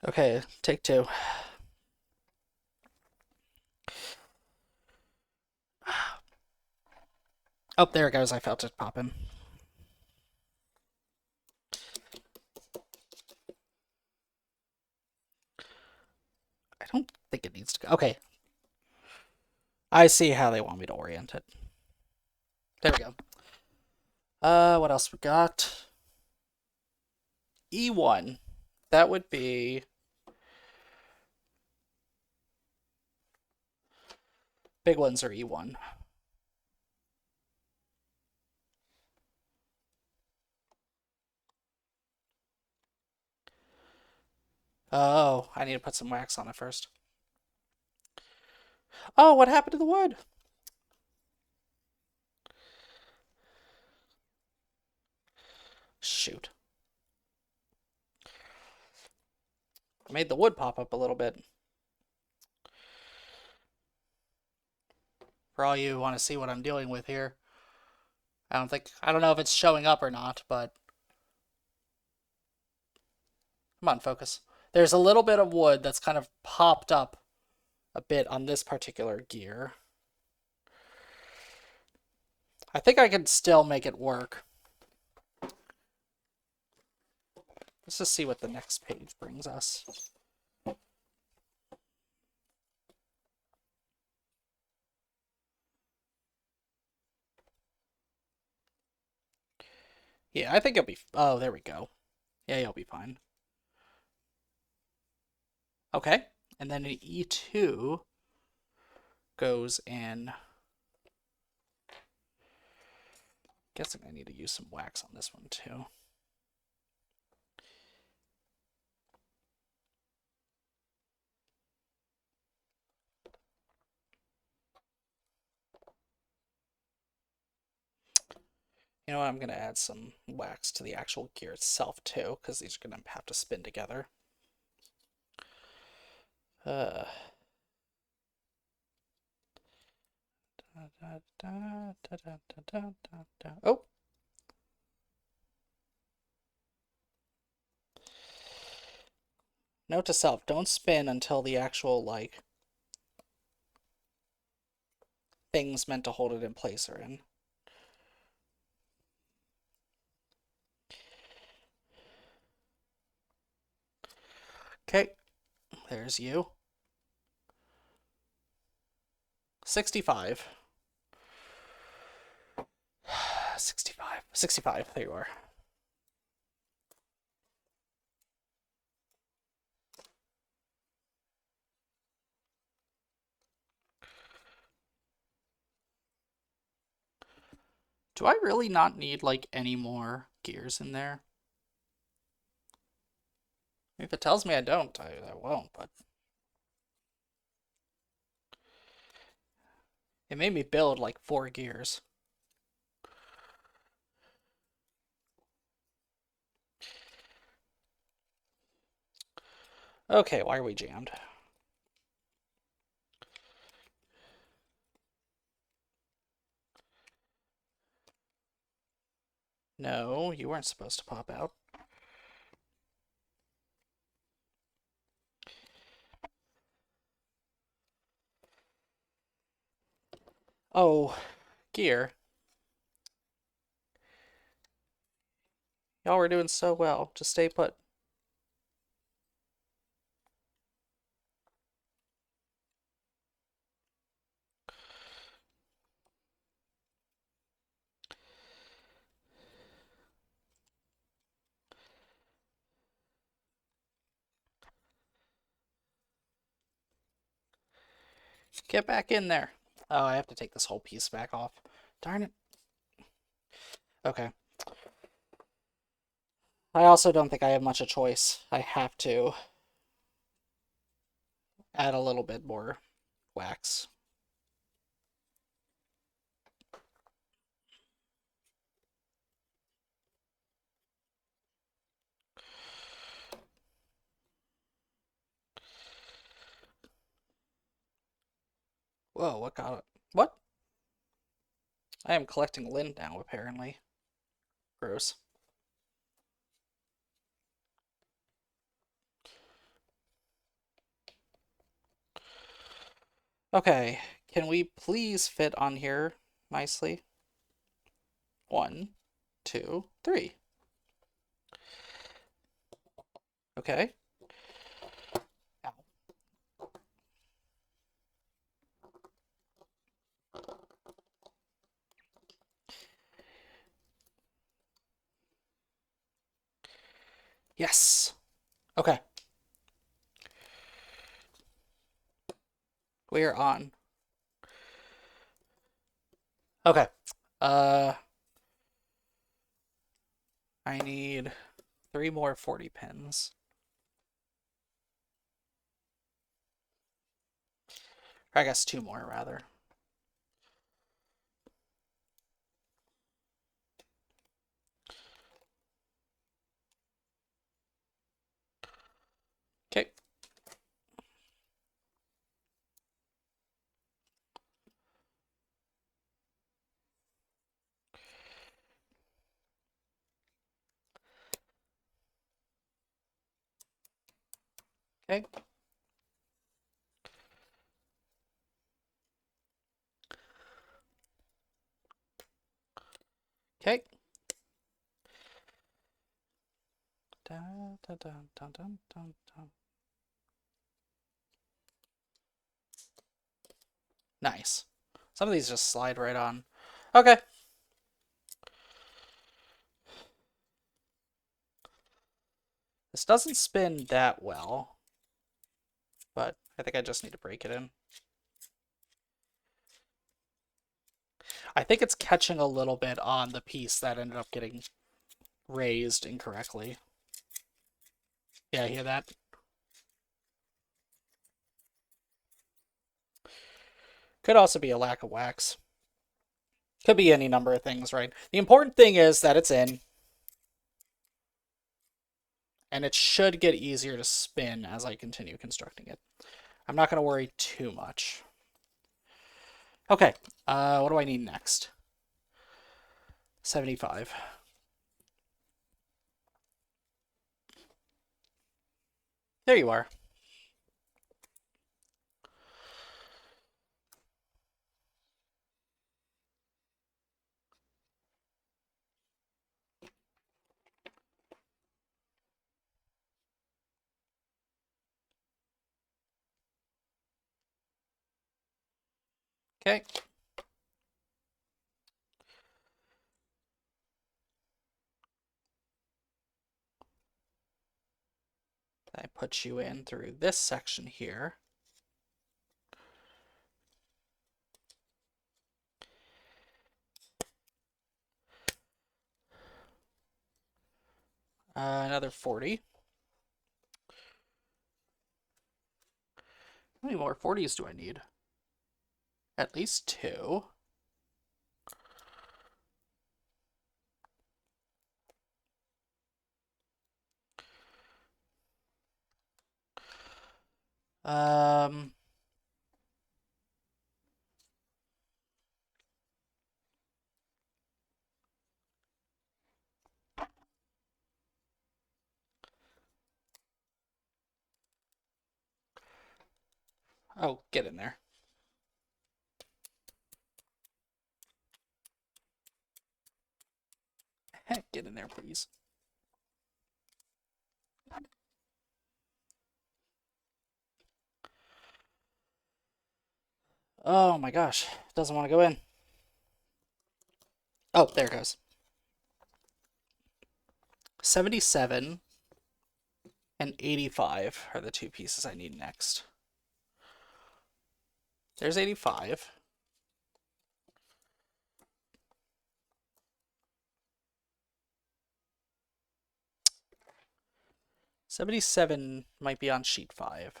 Okay, take 2. Oh, there it goes. I felt it popping. I don't think it needs to go. Okay. I see how they want me to orient it. There we go. What else we got? E1. That would be... Big ones are E1. Oh, I need to put some wax on it first. Oh, what happened to the wood? Shoot. I made the wood pop up a little bit. For all you want to see what I'm dealing with here. I don't know if it's showing up or not, but come on, focus. There's a little bit of wood that's kind of popped up a bit on this particular gear. I think I can still make it work. Let's just see what the next page brings us. Yeah, I think it'll be... Oh, there we go. Yeah, you'll be fine. Okay, and then an E2 goes in... Guessing I need to use some wax on this one too. You know what, I'm going to add some wax to the actual gear itself too, because these are going to have to spin together. Oh. Note to self, don't spin until the actual, like, things meant to hold it in place are in. Okay, there's you. 65. 65. 65, there you are. Do I really not need, like, any more gears in there? If it tells me I don't, I won't, but... It made me build, like, 4 gears. Okay, why are we jammed? No, you weren't supposed to pop out. Oh, gear. Y'all were doing so well. Just stay put. Get back in there. Oh, I have to take this whole piece back off. Darn it. Okay. I also don't think I have much of a choice. I have to add a little bit more wax. Whoa, what got it? What? I am collecting lint now, apparently. Gross. Okay, can we please fit on here nicely? 1, 2, 3. Okay. Ow. Yes. Okay. We are on. Okay. I need 3 more 40 pins. Or I guess 2 more, rather. Okay. Okay. Okay. Dun, dun, dun, dun, dun, dun, dun. Nice. Some of these just slide right on. Okay. This doesn't spin that well, but I think I just need to break it in. I think it's catching a little bit on the piece that ended up getting raised incorrectly. Yeah, hear that? Could also be a lack of wax. Could be any number of things, right? The important thing is that it's in, and it should get easier to spin as I continue constructing it. I'm not going to worry too much. Okay, what do I need next? 75. There you are. Okay. I put you in through this section here. Another 40. How many more 40s do I need? At least 2. Um, oh, get in there. Get in there, please. Oh my gosh, it doesn't want to go in. Oh, there it goes. 77 and 85 are the two pieces I need next. There's 85. $77 might be on sheet 5.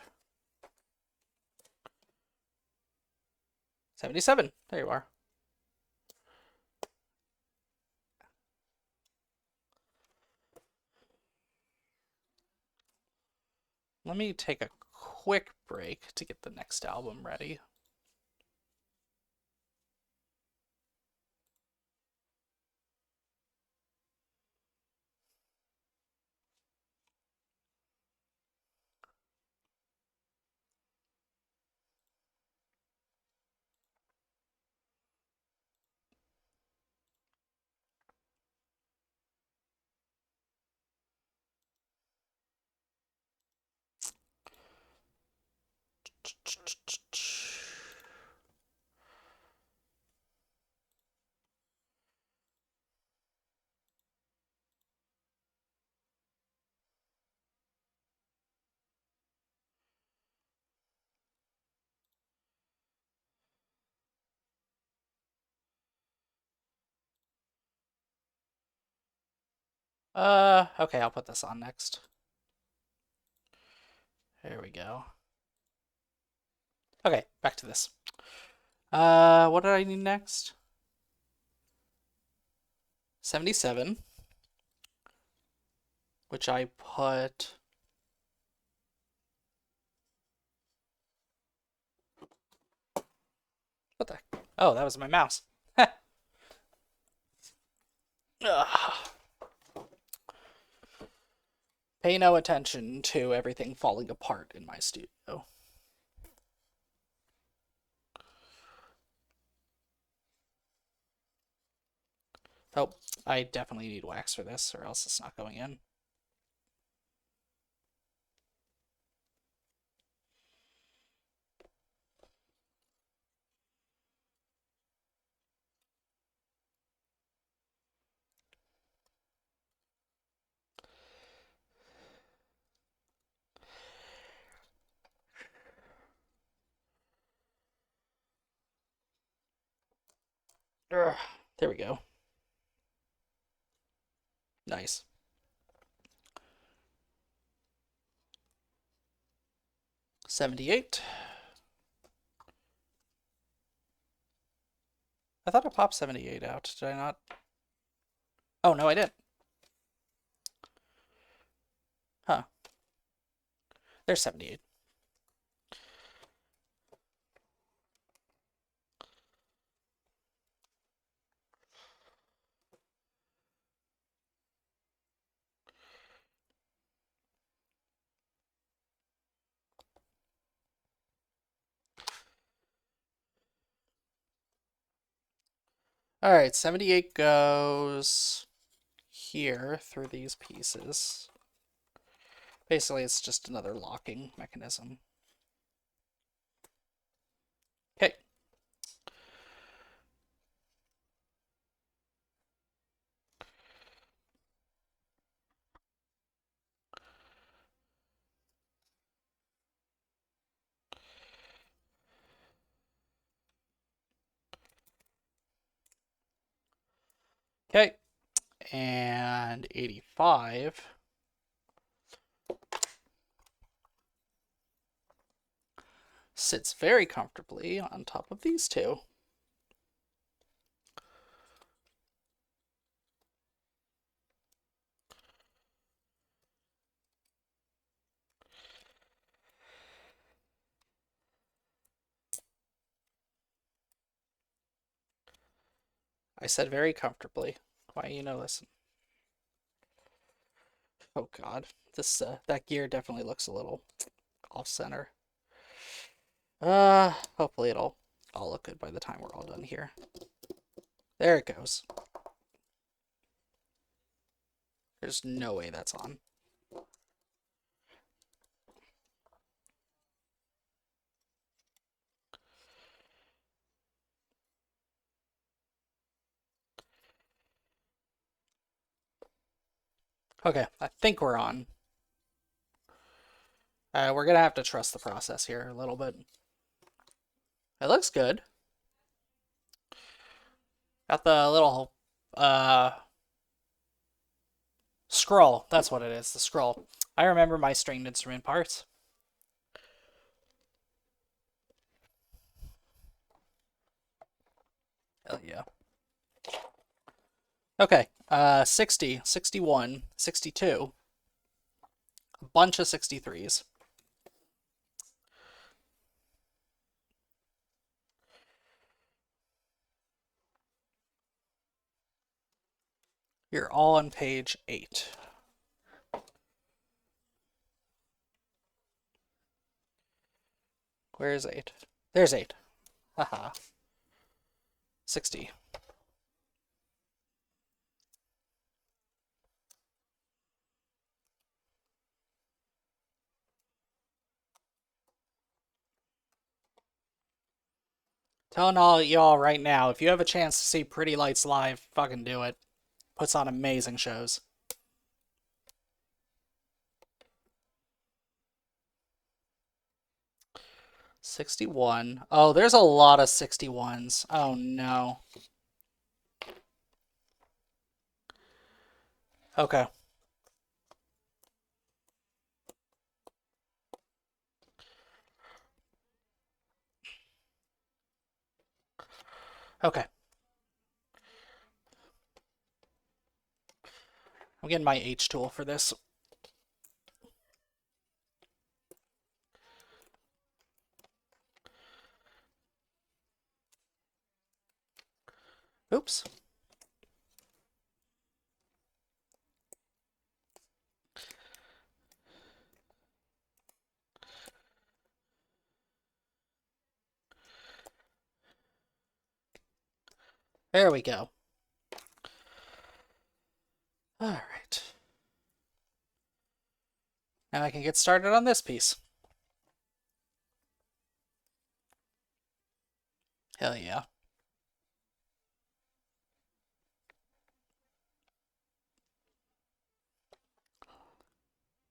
77. There you are. Let me take a quick break to get the next album ready. Okay, I'll put this on next. There we go. Okay, back to this. What did I need next? 77, which I put... What the? Oh, that was my mouse. Pay no attention to everything falling apart in my studio. Oh, I definitely need wax for this, or else it's not going in. Ugh, there we go. Nice. $78. I thought I popped 78 out. Did I not? Oh, no, I didn't. Huh. There's 78. All right, 78 goes here through these pieces. Basically, it's just another locking mechanism. Okay. Okay. And 85 sits very comfortably on top of these two. I said very comfortably. Why listen? Oh God, this that gear definitely looks a little off center. Hopefully it'll all look good by the time we're all done here. There it goes. There's no way that's on. Okay, I think we're on. We're gonna have to trust the process here a little bit. It looks good. Got the little scroll. That's what it is, the scroll. I remember my stringed instrument parts. Hell yeah. Okay, 60, 61, 62. A bunch of 63s. You're all on page 8. Where is 8? There's 8. Haha. 60. Telling all y'all right now, if you have a chance to see Pretty Lights live, fucking do it. Puts on amazing shows. $61. Oh, there's a lot of 61s. Oh no. Okay. Okay. I'm getting my H tool for this. Oops. There we go. All right. Now I can get started on this piece. Hell yeah.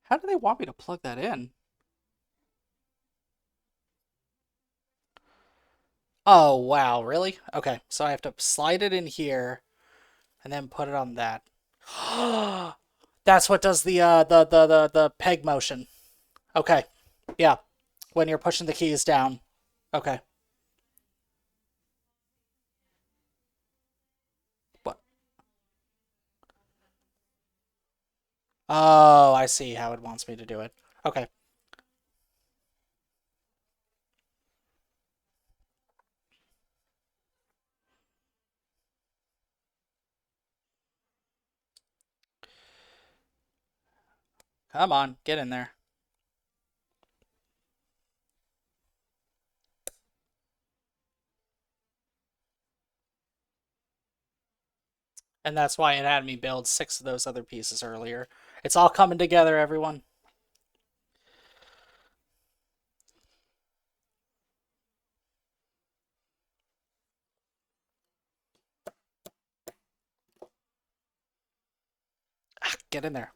How do they want me to plug that in? Oh, wow, really? Okay, so I have to slide it in here and then put it on that. That's what does the peg motion. Okay. Yeah. When you're pushing the keys down. Okay. What? Oh, I see how it wants me to do it. Okay. Come on, get in there. And that's why it had me build 6 of those other pieces earlier. It's all coming together, everyone. Ah, get in there.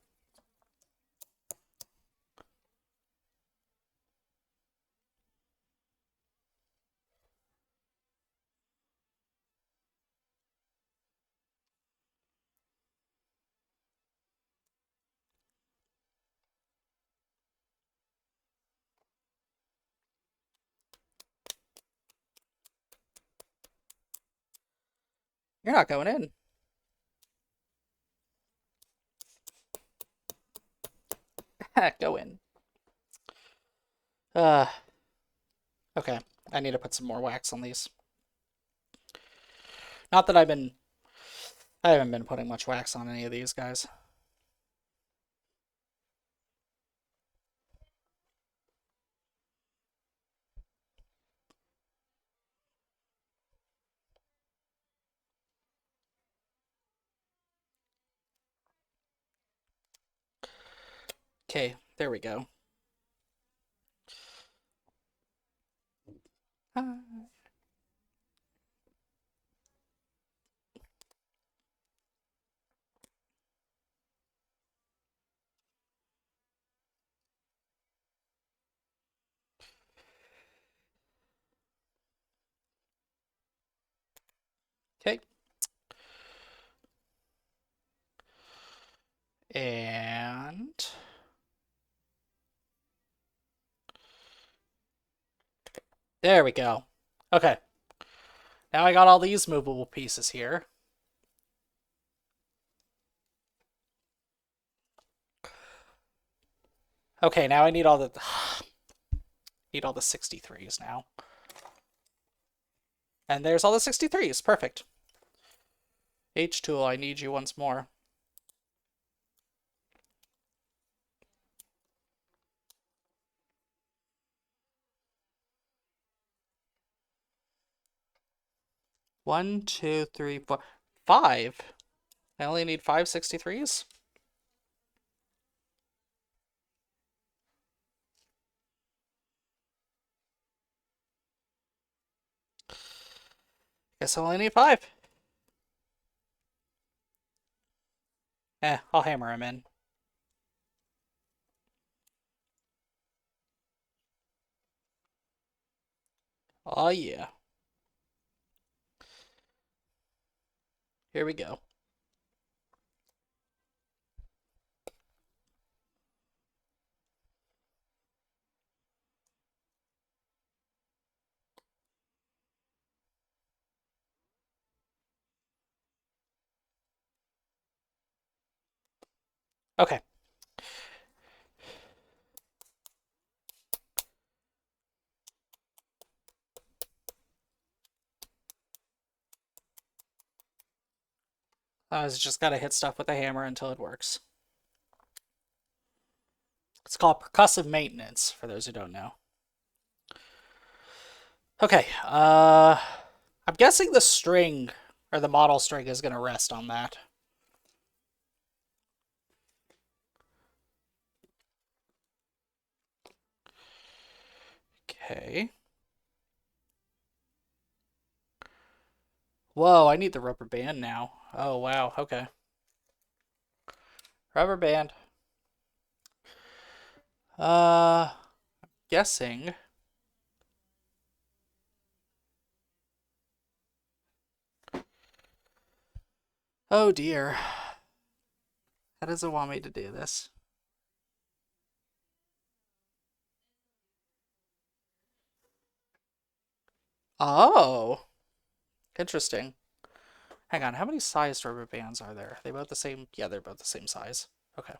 You're not going in. Go in. Uh, okay. I need to put some more wax on these. Not that I haven't been putting much wax on any of these guys. Okay, there we go. Okay. And there we go. Okay. Now I got all these movable pieces here. Okay, now I need all the need all the 63s now. And there's all the 63s. Perfect. H-tool, I need you once more. One, two, three, four, five. I only need 5 63s. Guess I only need 5. I'll hammer him in. Oh yeah. Here we go. Okay. I just gotta hit stuff with a hammer until it works. It's called percussive maintenance, for those who don't know. Okay, I'm guessing the string, or the model string, is gonna rest on that. Okay. Whoa, I need the rubber band now. Oh, wow. Okay. Rubber band. Uh, guessing. Oh dear. How does it want me to do this? Oh, interesting. Hang on, how many sized rubber bands are there? Are they both the same? Yeah, they're both the same size. Okay.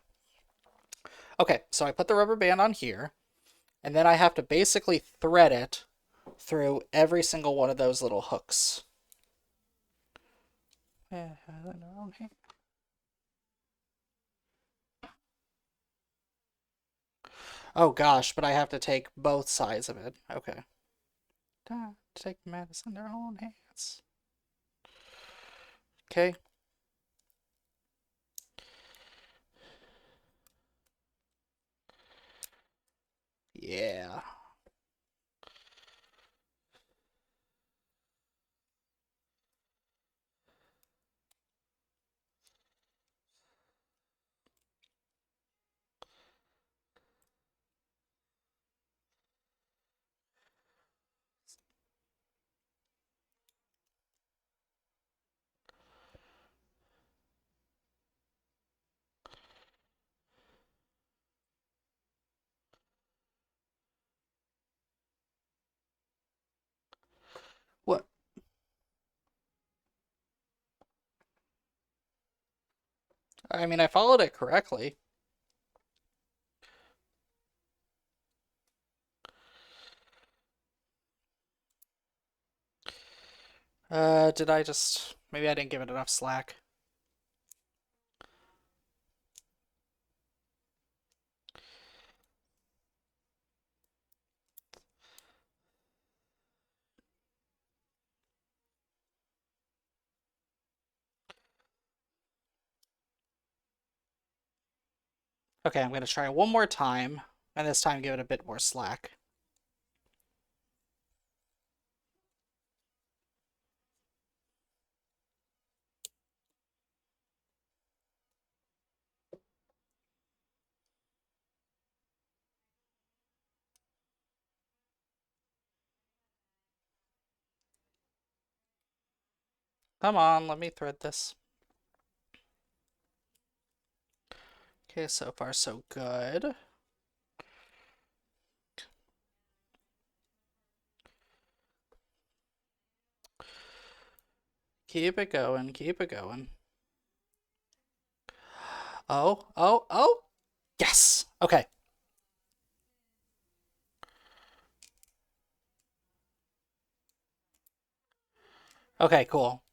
Okay, so I put the rubber band on here, and then I have to basically thread it through every single one of those little hooks. Oh gosh, but I have to take both sides of it. Okay. Time to take matters in their own hands. Okay. Yeah. What? I mean, I followed it correctly. Did I just... Maybe I didn't give it enough slack. Okay, I'm going to try one more time, and this time give it a bit more slack. Come on, let me thread this. Okay, so far so good. Keep it going, keep it going. Oh, oh, oh! Yes! Okay. Okay, cool.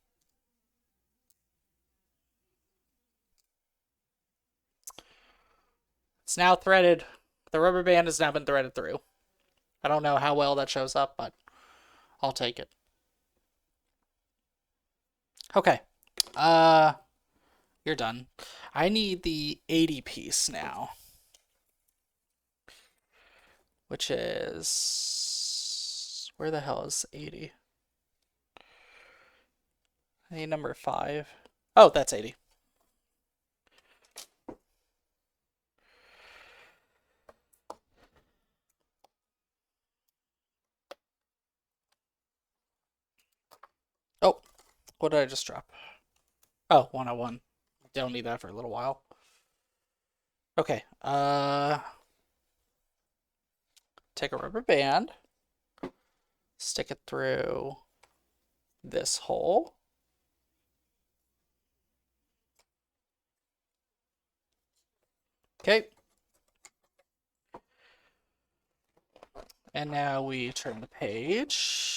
It's now threaded. The rubber band has now been threaded through. I don't know how well that shows up, but I'll take it. Okay. Uh, you're done. I need the 80 piece now, which is... Where the hell is 80? I need number 5. Oh, that's 80. Oh, what did I just drop? Oh, 101. Don't need that for a little while. Okay, take a rubber band, stick it through this hole. Okay. And now we turn the page.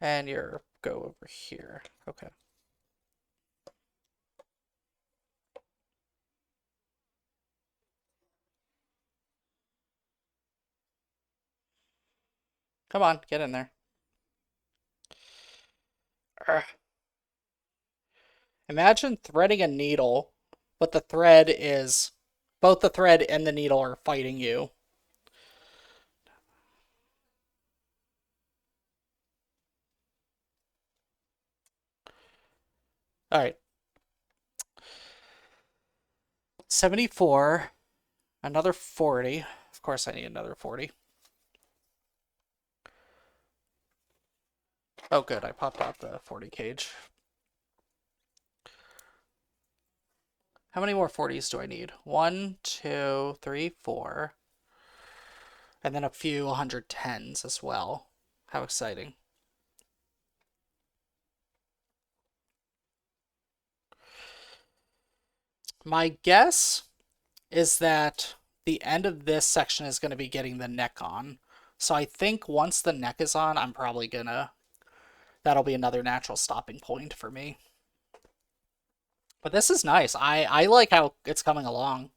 And you go over here. Okay. Come on, get in there. Urgh. Imagine threading a needle but the thread is both the thread and the needle are fighting you. All right. 74, another 40. Of course I need another 40. Oh good, I popped out the 40 cage. How many more 40s do I need? 1, 2, 3, 4. And then a few 110s as well. How exciting. My guess is that the end of this section is going to be getting the neck on. So I think once the neck is on, I'm probably gonna... That'll be another natural stopping point for me. But this is nice. I like how it's coming along.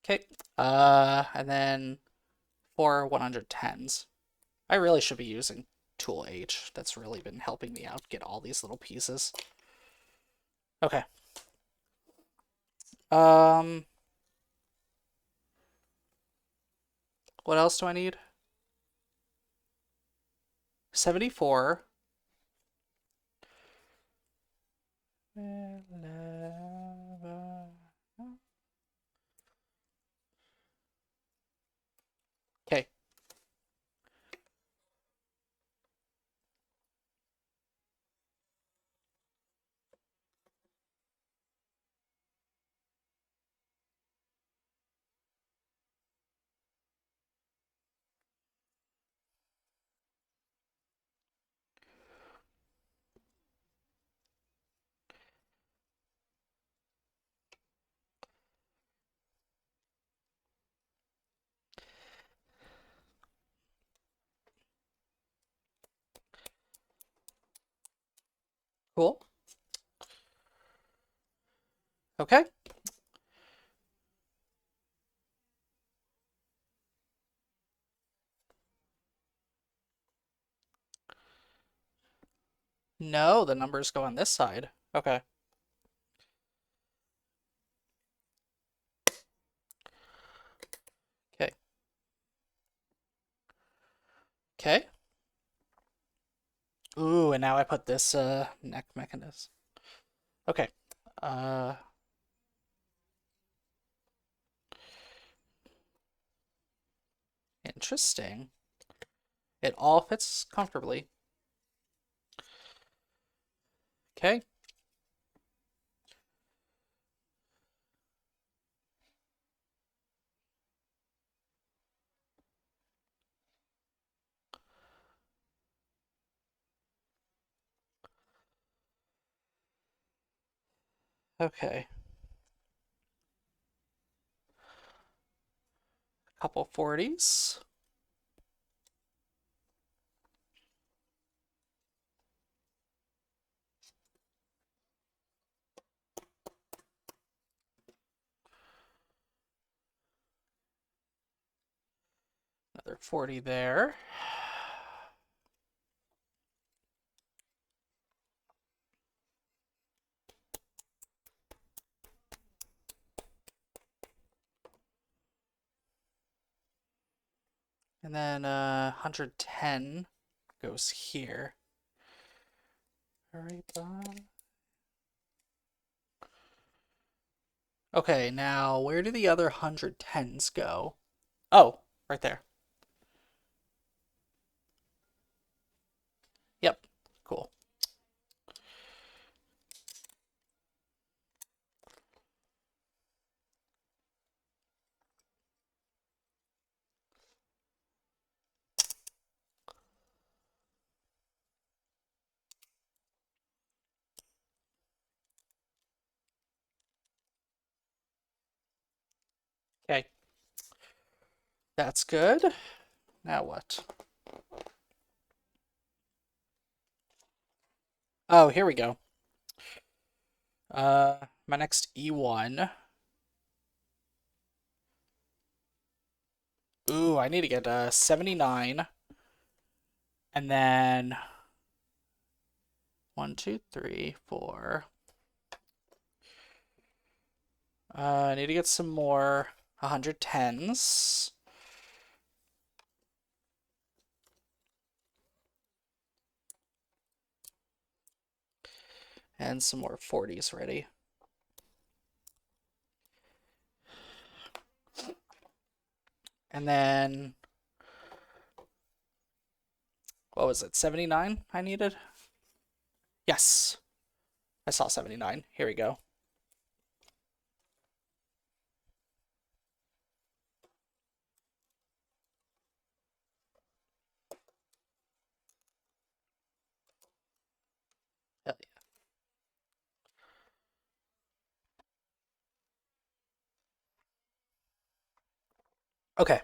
Okay. And then 4 110s. I really should be using Tool H. That's really been helping me out get all these little pieces. Okay. Um, what else do I need? 74. Okay. Cool. Okay. No, the numbers go on this side. Okay. Okay. Okay. Ooh, and now I put this neck mechanism. Okay. Uh, Interesting. It all fits comfortably. Okay. Okay. Couple 40s. Another 40 there. And then 110 goes here. Right. Okay, now where do the other 110s go? Oh, right there. Yep. Cool. Okay. That's good. Now what? Oh, here we go. My next E1. Ooh, I need to get 79. And then 1, 2, 3, 4. I need to get some more 110s. And some more 40s ready. And then, what was it, 79 I needed? Yes, I saw 79. Here we go. Hell yeah. Okay.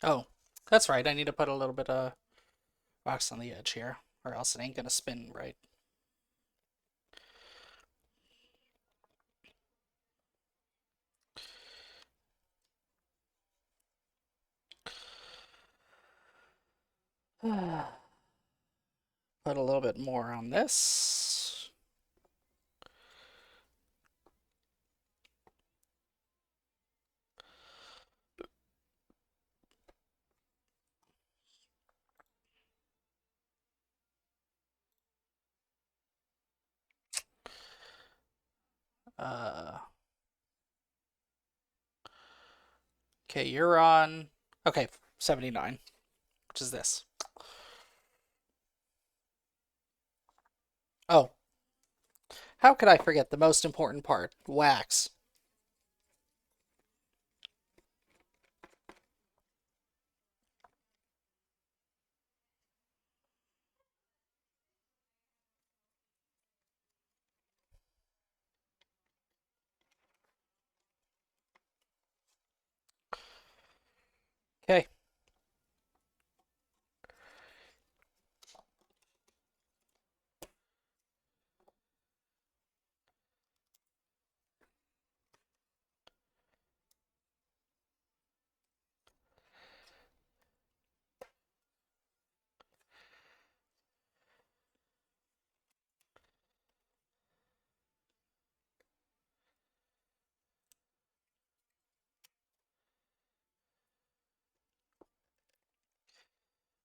Oh, that's right. I need to put a little bit of rocks on the edge here, or else it ain't gonna spin right. Put a little bit more on this. Uh, okay, you're on. Okay, 79, which is this. Oh, how could I forget the most important part? Wax. Okay.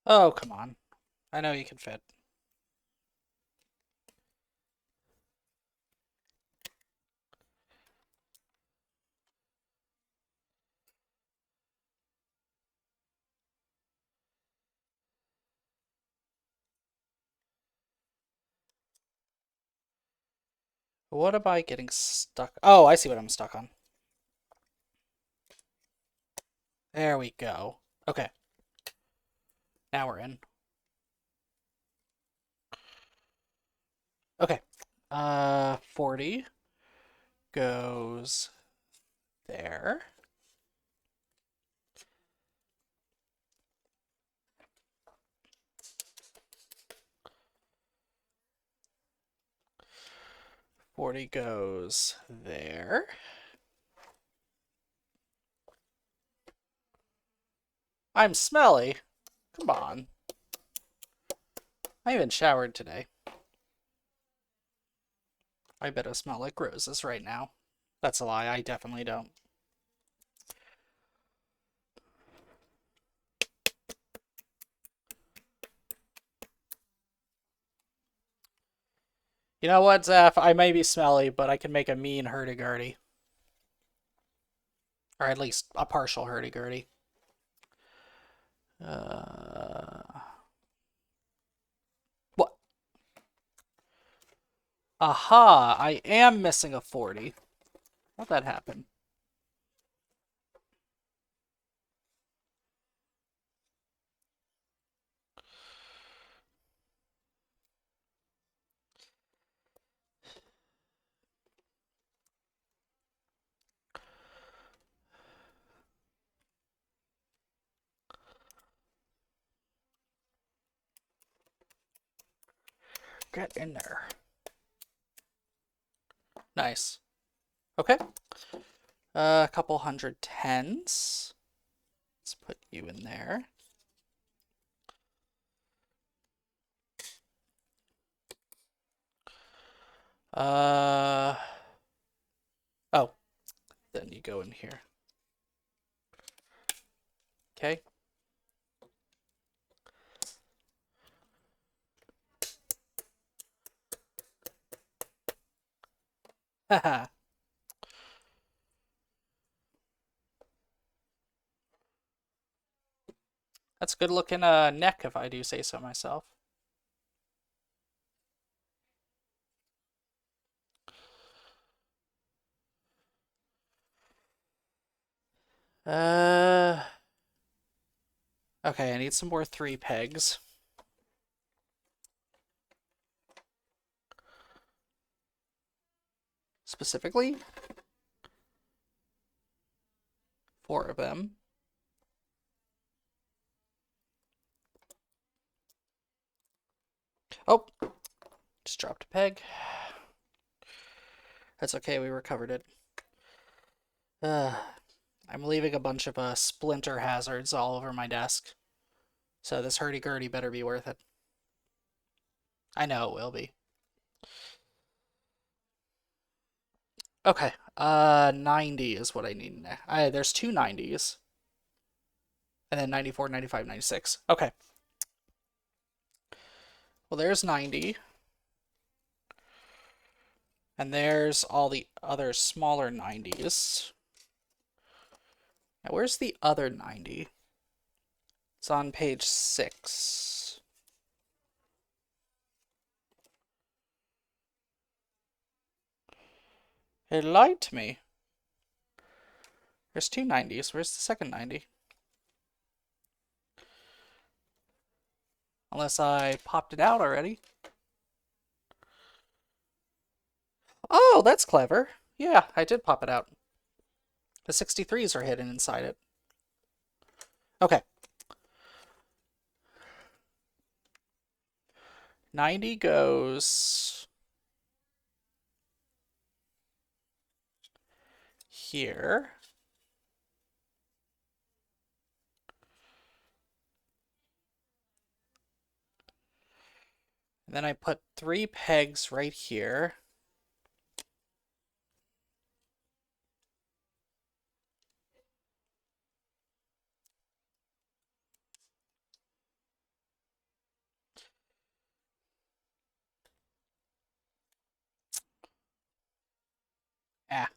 Oh, come on. I know you can fit. What am I getting stuck? Oh, I see what I'm stuck on. There we go. Okay. Now we're in. Okay. 40 goes there. Forty goes there. I'm smelly. Come on. I even showered today. I bet I smell like roses right now. That's a lie. I definitely don't. You know what, Zeph? I may be smelly, but I can make a mean hurdy-gurdy. Or at least a partial hurdy-gurdy. What? Aha! I am missing a 40. How'd that happen? Get in there. Nice. Okay. A couple hundred tens. Let's put you in there. Oh, then you go in here. Okay. Haha. That's a good looking neck, if I do say so myself. Uh, okay, I need some more 3 pegs. Specifically, 4 of them. Oh, just dropped a peg. That's okay, we recovered it. I'm leaving a bunch of splinter hazards all over my desk. So this hurdy-gurdy better be worth it. I know it will be. Okay, 90 is what I need now. There's 2 90s. And then 94, 95, 96. Okay. Well, there's 90. And there's all the other smaller 90s. Now, where's the other 90? It's on page 6. It lied to me. There's 2 90s. Where's the second 90? Unless I popped it out already. Oh, that's clever. Yeah, I did pop it out. The 63s are hidden inside it. Okay. 90 goes here. And then I put 3 pegs right here.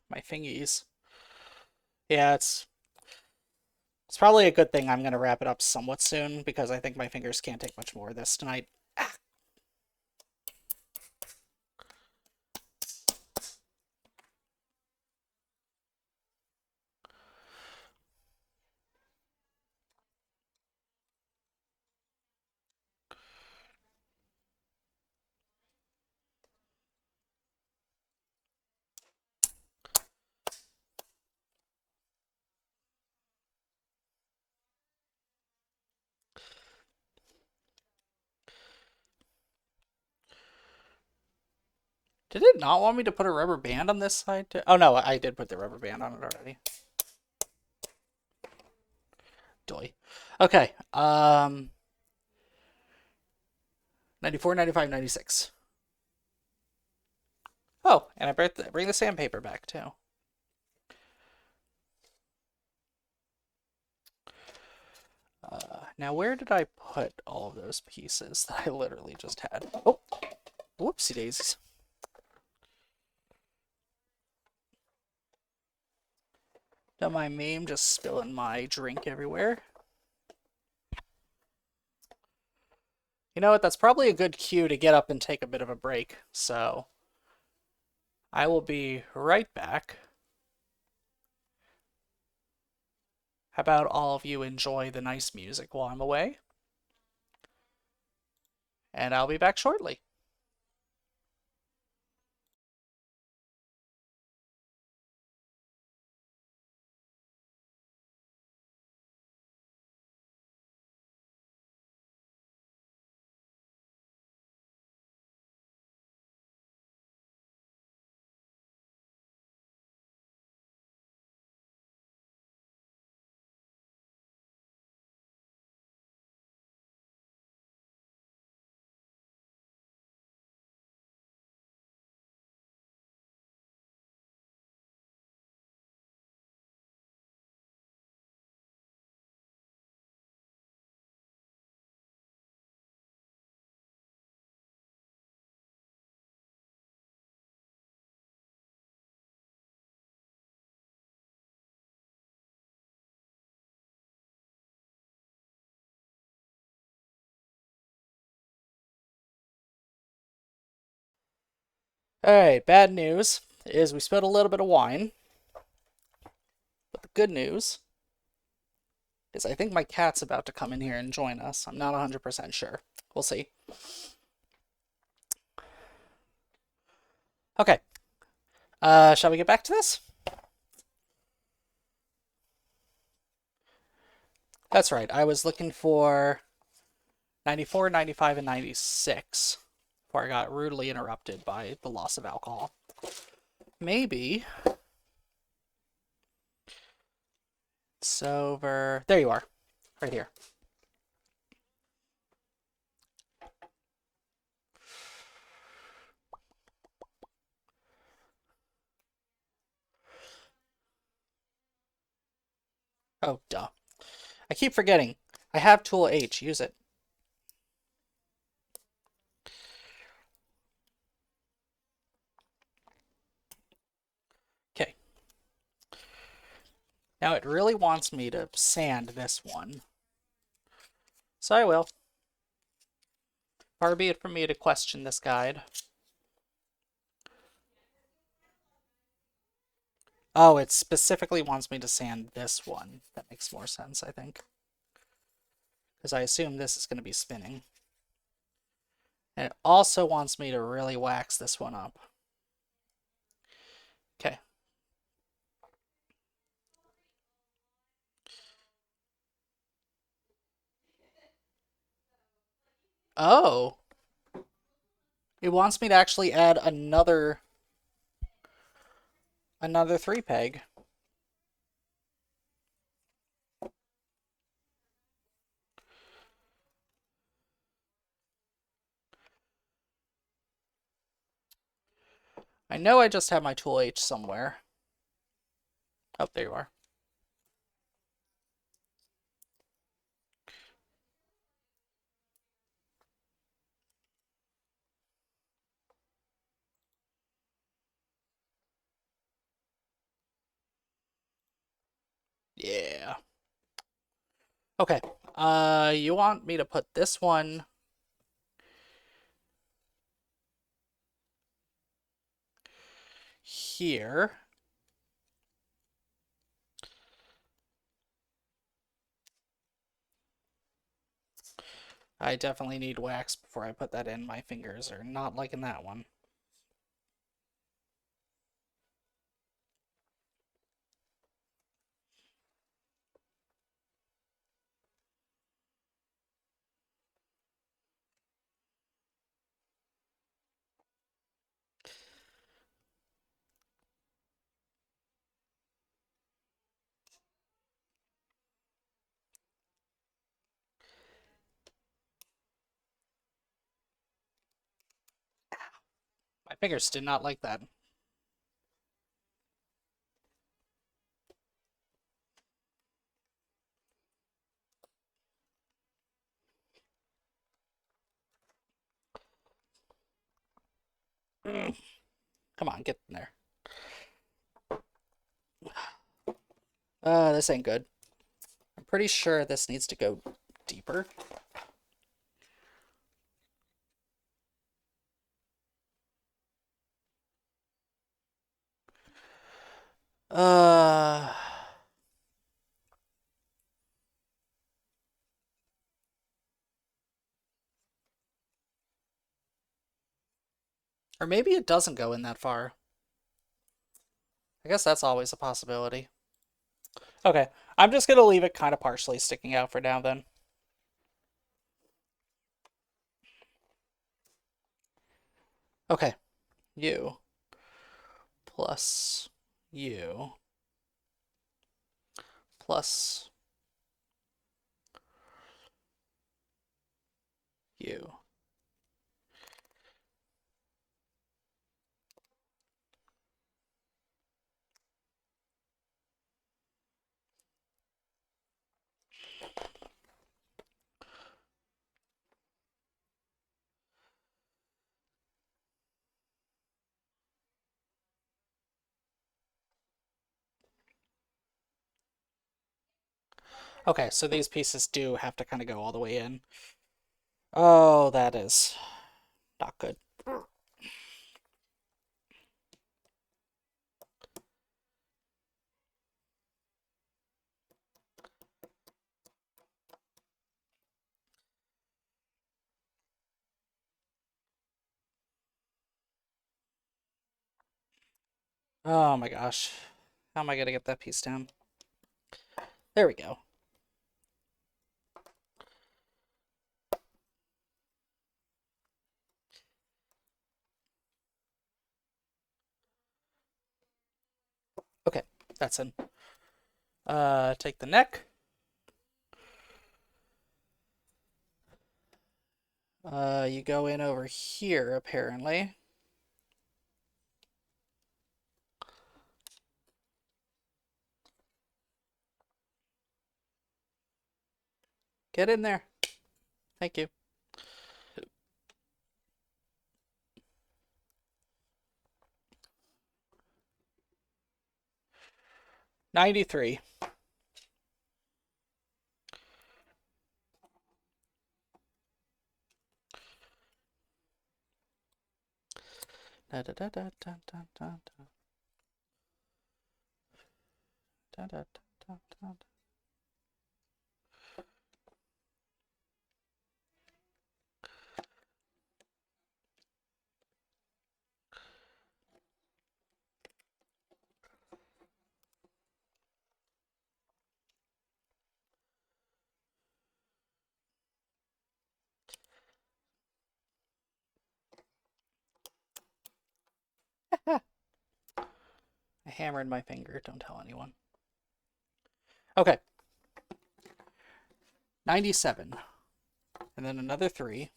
My fingies. Yeah, it's probably a good thing I'm going to wrap it up somewhat soon, because I think my fingers can't take much more of this tonight. Did it not want me to put a rubber band on this side too? Oh no, I did put the rubber band on it already. Doy. Okay, 94, 95, 96. Oh, and I bring the sandpaper back too. Now where did I put all of those pieces that I literally just had? Oh, whoopsie daisies. Don't mind me, I'm just spilling my drink everywhere. You know what? That's probably a good cue to get up and take a bit of a break. So I will be right back. How about all of you enjoy the nice music while I'm away? And I'll be back shortly. Alright, bad news is we spilled a little bit of wine. But the good news is I think my cat's about to come in here and join us. I'm not 100% sure. We'll see. Okay. Shall we get back to this? That's right. I was looking for 94, 95, and 96 before I got rudely interrupted by the loss of alcohol. Maybe it's over. There you are. Right here. Oh, duh. I keep forgetting. I have tool H. Use it. Okay. Now it really wants me to sand this one. So I will. Far be it from me to question this guide. Oh, it specifically wants me to sand this one. That makes more sense, I think. Because I assume this is going to be spinning. And it also wants me to really wax this one up. Okay. Oh. It wants me to actually add another 3-peg. I know I just have my tool H somewhere. Oh, there you are. Yeah. Okay. You want me to put this one here. I definitely need wax before I put that in. My fingers are not liking that one. My fingers did not like that. Come on, get in there. This ain't good. I'm pretty sure this needs to go deeper. Uh, or maybe it doesn't go in that far. I guess that's always a possibility. Okay, I'm just gonna leave it kind of partially sticking out for now then. Okay, U plus U plus U. Okay, so these pieces do have to kind of go all the way in. Oh, that is not good. Oh my gosh. How am I gonna get that piece down? There we go. Okay, that's in. Take the neck. You go in over here, apparently. Get in there. Thank you. $93. Da, da, da, da, da, da, da, da. Da, da, da, da, da. I hammered my finger. Don't tell anyone. Okay. 97. And then another 3.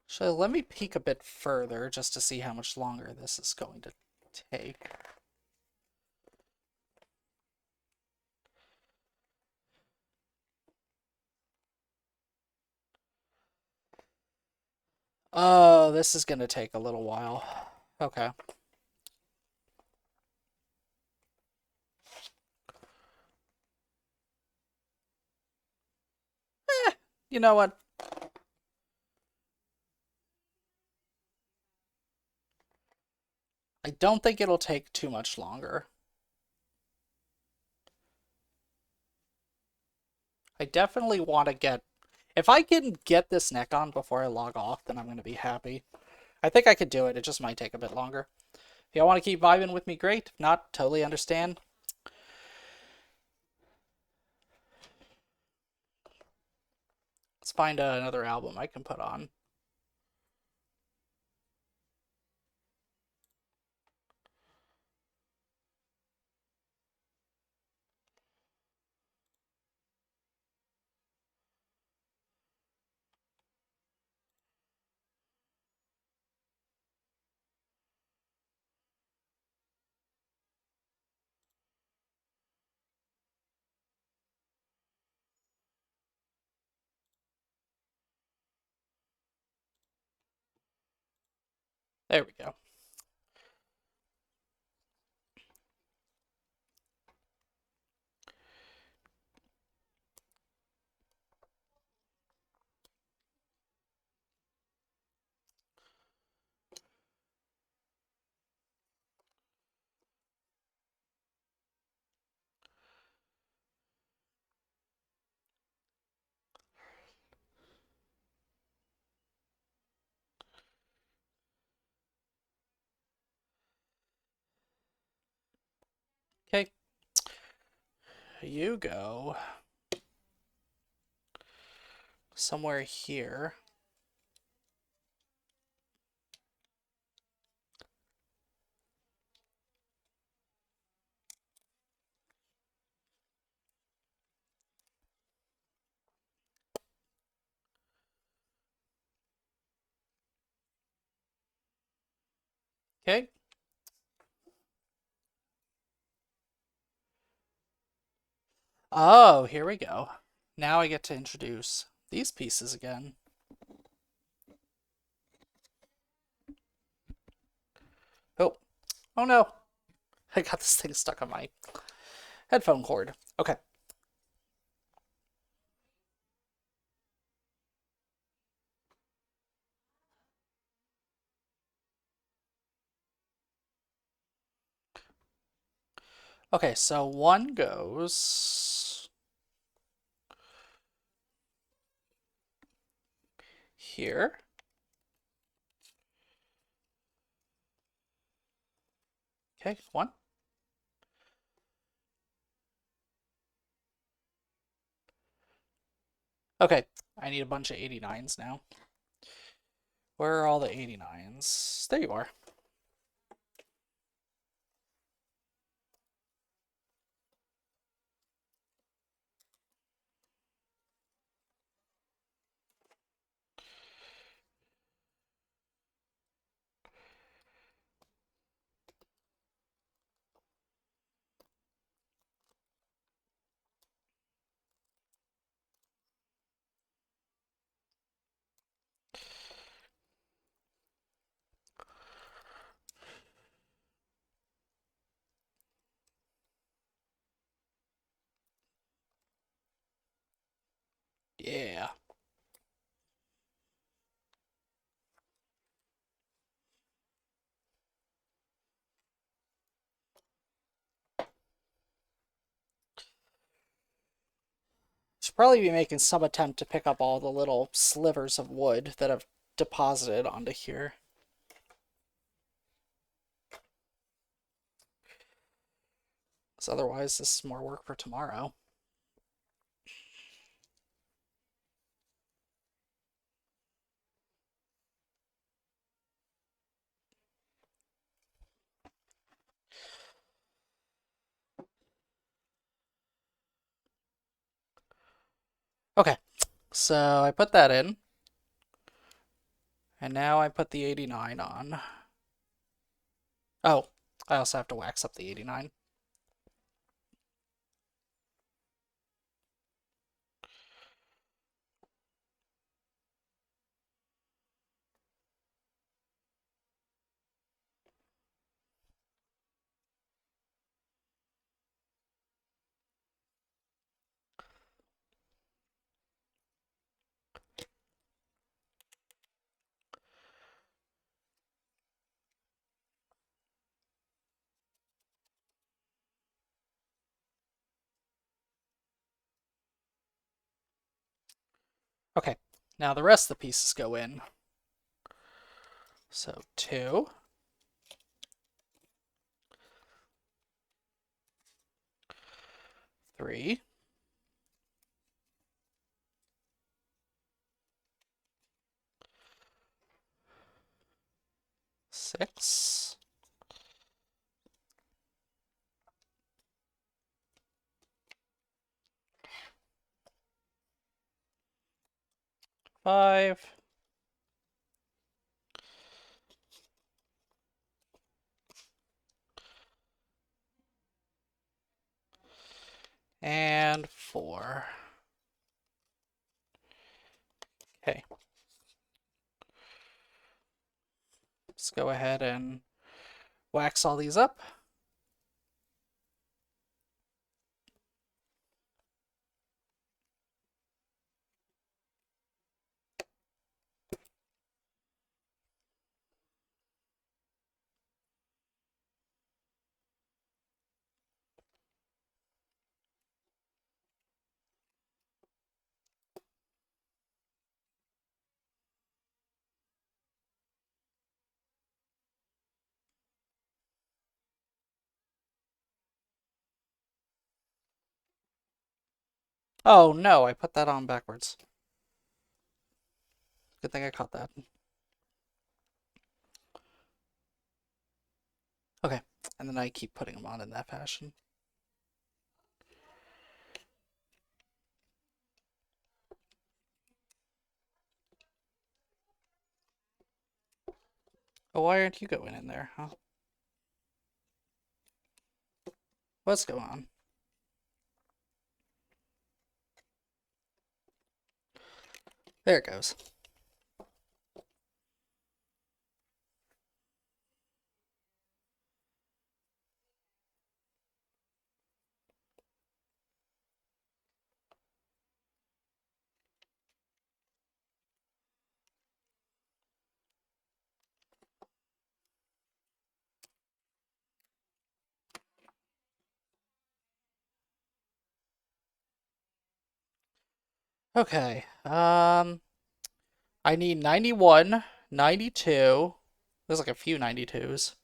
So let me peek a bit further just to see how much longer this is going to take. Oh, this is going to take a little while. Okay. You know what? I don't think it'll take too much longer. I definitely want to get... If I can get this neck on before I log off, then I'm going to be happy. I think I could do it. It just might take a bit longer. If y'all want to keep vibing with me, great. If not, totally understand. Let's find another album I can put on. There we go. Okay. You go somewhere here. Okay. Oh, here we go. Now I get to introduce these pieces again. Oh, oh no. I got this thing stuck on my headphone cord. Okay. Okay, so one goes here. Okay, one. Okay, I need a bunch of 89s now. Where are all the 89s? There you are. Yeah. Should probably be making some attempt to pick up all the little slivers of wood that I've deposited onto here. Because otherwise, this is more work for tomorrow. Okay, so I put that in. And now I put the 89 on. Oh, I also have to wax up the 89. Okay, now the rest of the pieces go in. So 2, 3, 6, 5, and 4. Okay. Let's go ahead and wax all these up. Oh no, I put that on backwards. Good thing I caught that. Okay, and then I keep putting them on in that fashion. Oh, why aren't you going in there, huh? What's going on? There it goes. Okay, I need 91, 92. There's like a few 92s.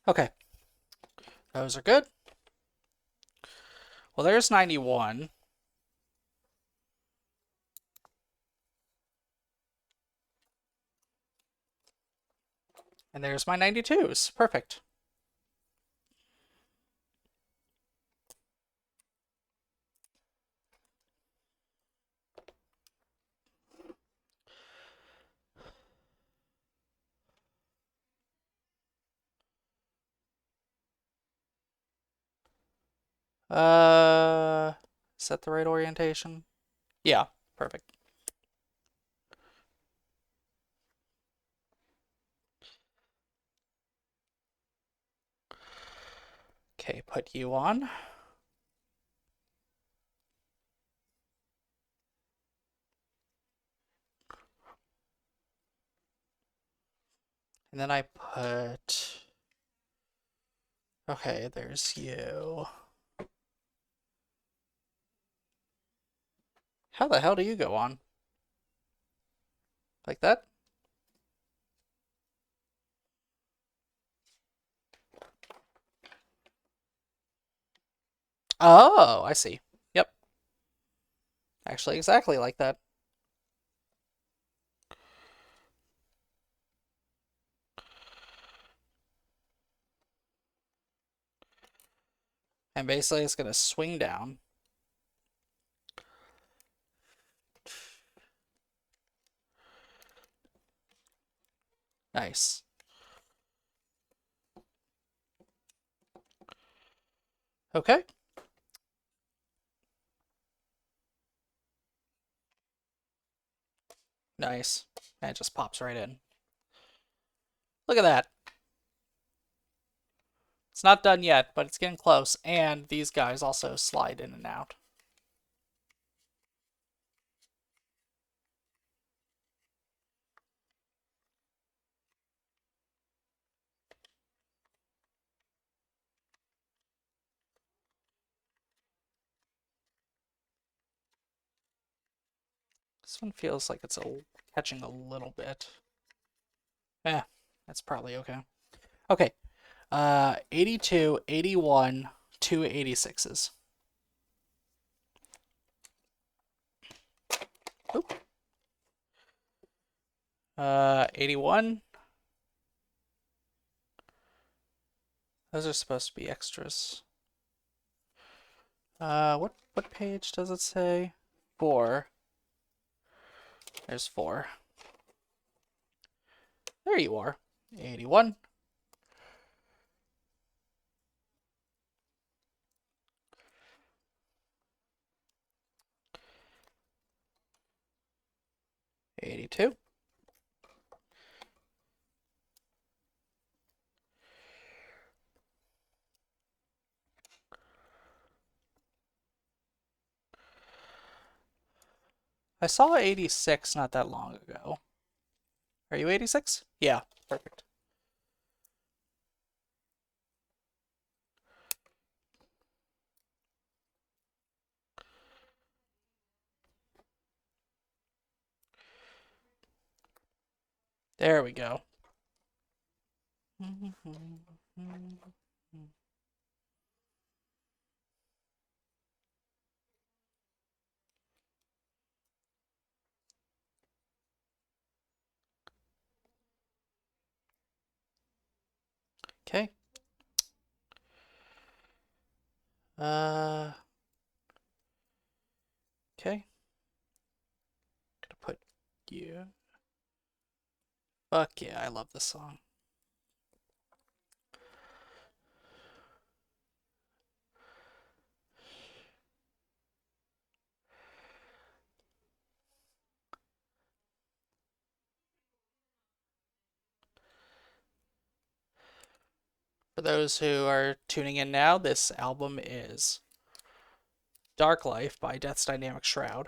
Okay, those are good. Well, there's 91. And there's my 92s. Perfect. Is that the right orientation? Yeah, perfect. Okay, put you on. And then I put... Okay, there's you. How the hell do you go on? Like that? Oh, I see. Yep. Actually, exactly like that. And basically it's going to swing down. Nice. Okay. Nice. And it just pops right in. Look at that. It's not done yet, but it's getting close. And these guys also slide in and out. This one feels like it's catching a little bit. Eh, that's probably okay. Okay. 82, 81, two 86s. Oop. 81. Those are supposed to be extras. What page does it say? 4. There's 4. There you are. 81. $82. I saw 86 not that long ago. Are you 86? Yeah, perfect. There we go. Okay. Okay. Gonna put you. Fuck yeah, I love this song. For those who are tuning in now, this album is Dark Life by Death's Dynamic Shroud.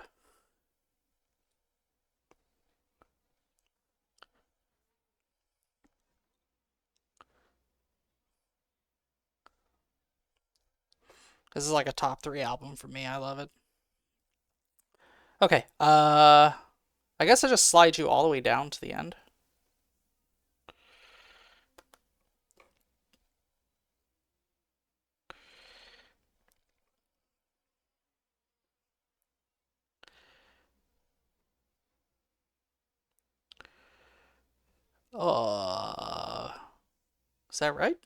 This is like a top 3 album for me. I love it. Okay, I guess I just slide you all the way down to the end. Is that right?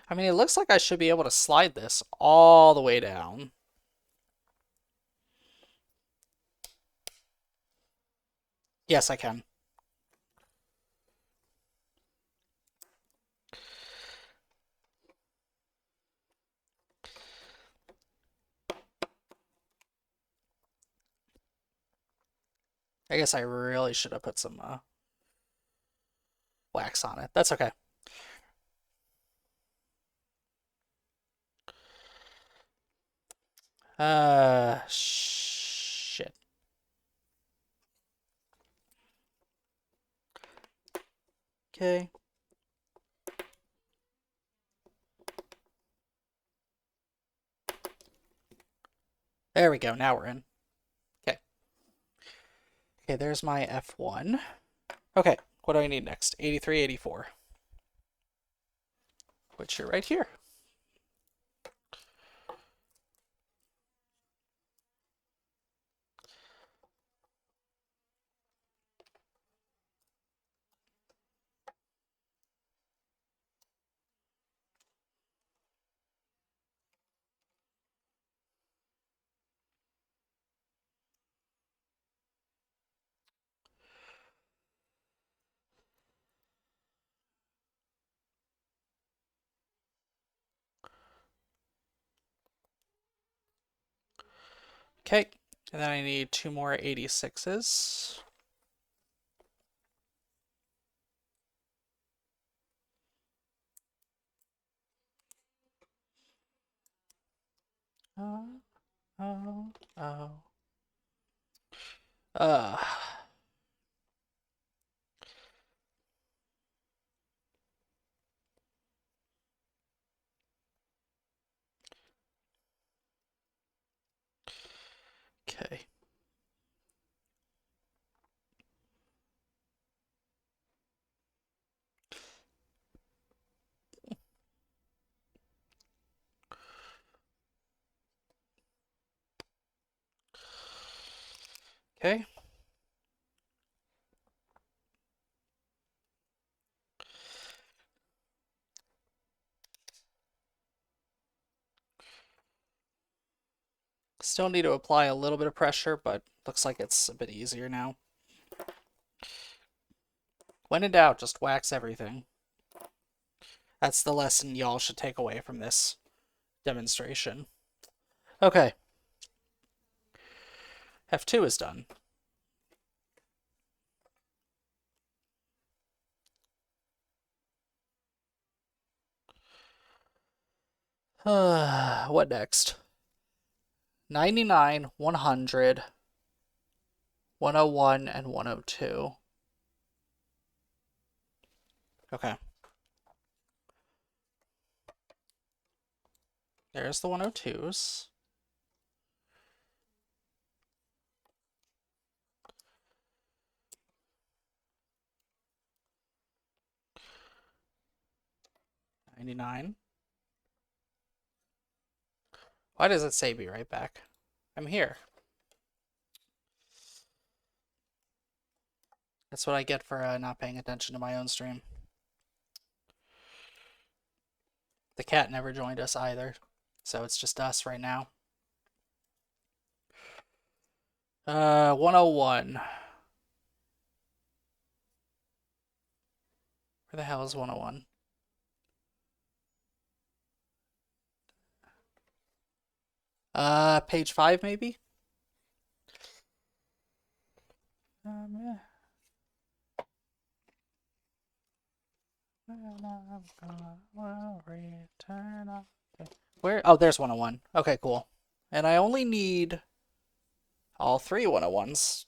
I mean, it looks like I should be able to slide this all the way down. Yes, I can. I guess I really should have put some wax on it. That's okay. Shit. Okay. There we go. Now we're in. Okay. Okay, there's my F1. Okay, what do I need next? 83, 84. Which you're right here. Okay, and then I need 2 more 86s. Oh, oh, oh. Uh, okay. Okay. Still need to apply a little bit of pressure, but looks like it's a bit easier now. When in doubt, just wax everything. That's the lesson y'all should take away from this demonstration. Okay. F2 is done. What next? 99, 100, 101, and 102. Okay. There's the 102s. $99. Why does it say be right back? I'm here. That's what I get for not paying attention to my own stream. The cat never joined us either, so it's just us right now. 101. Where the hell is 101? Page 5 maybe? Yeah. Where? Oh, there's 101. Okay, cool. And I only need all three 101s.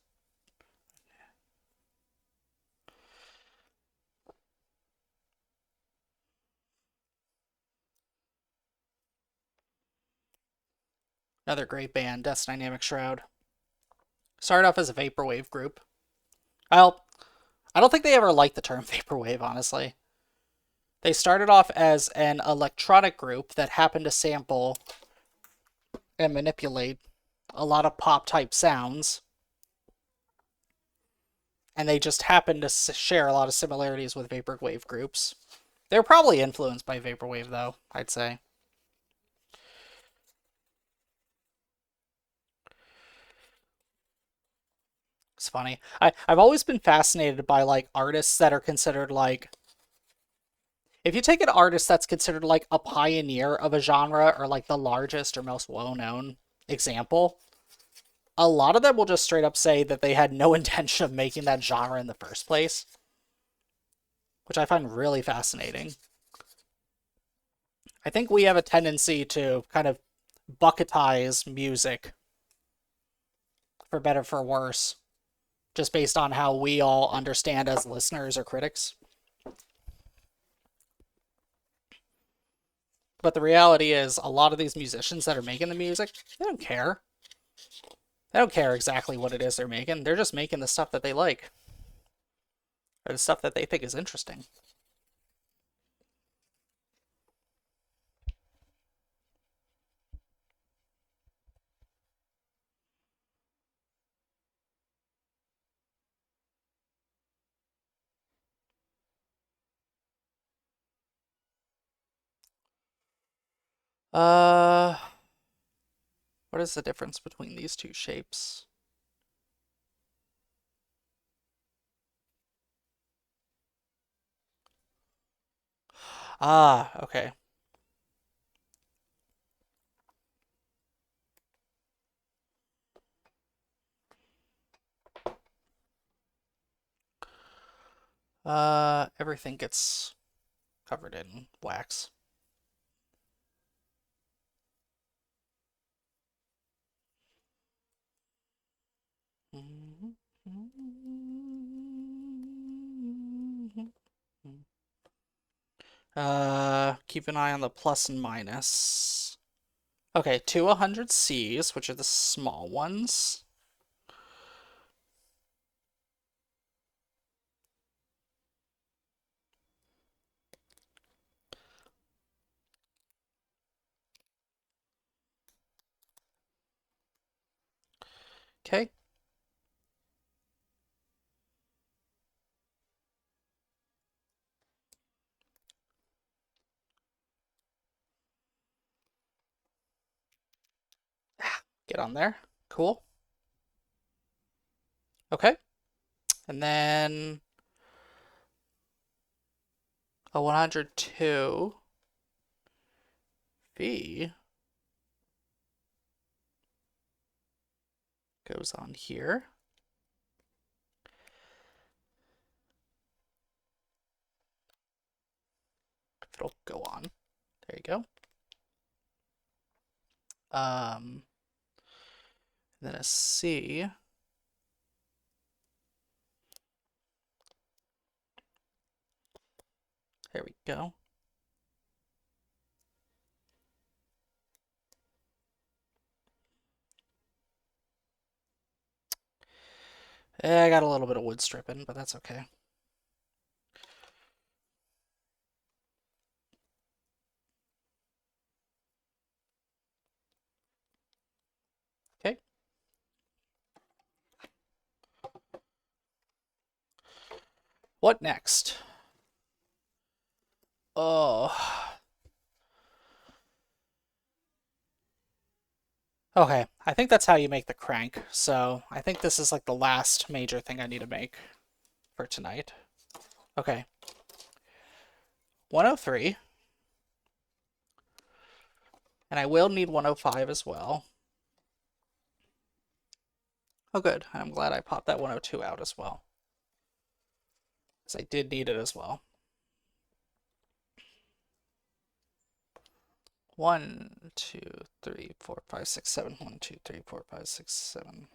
Another great band, Death's Dynamic Shroud. Started off as a vaporwave group. Well, I don't think they ever liked the term vaporwave, honestly. They started off as an electronic group that happened to sample and manipulate a lot of pop-type sounds. And they just happened to share a lot of similarities with vaporwave groups. They're probably influenced by vaporwave, though, I'd say. It's funny. I've always been fascinated by, like, artists that are considered, like... If you take an artist that's considered, like, a pioneer of a genre, or, like, the largest or most well-known example, a lot of them will just straight up say that they had no intention of making that genre in the first place. Which I find really fascinating. I think we have a tendency to kind of bucketize music, for better for worse, just based on how we all understand as listeners or critics. But the reality is, a lot of these musicians that are making the music, they don't care. They don't care exactly what it is they're making. They're just making the stuff that they like. Or the stuff that they think is interesting. What is the difference between these two shapes? Ah, okay. Everything gets covered in wax. Keep an eye on the plus and minus. Okay, two 100Cs, which are the small ones. Okay. Get on there. Cool. Okay. And then a 102 V goes on here. It'll go on. There you go. Then a C. There we go. I got a little bit of wood stripping, but that's okay. Okay. What next? Oh. Okay, I think that's how you make the crank. So I think this is like the last major thing I need to make for tonight. Okay. 103. And I will need 105 as well. Oh, good. I'm glad I popped that 102 out as well. Because I did need it as well. 1, 2, 3, 4, 5, 6, 7. 1, 2, 3, 4, 5, 6, 7.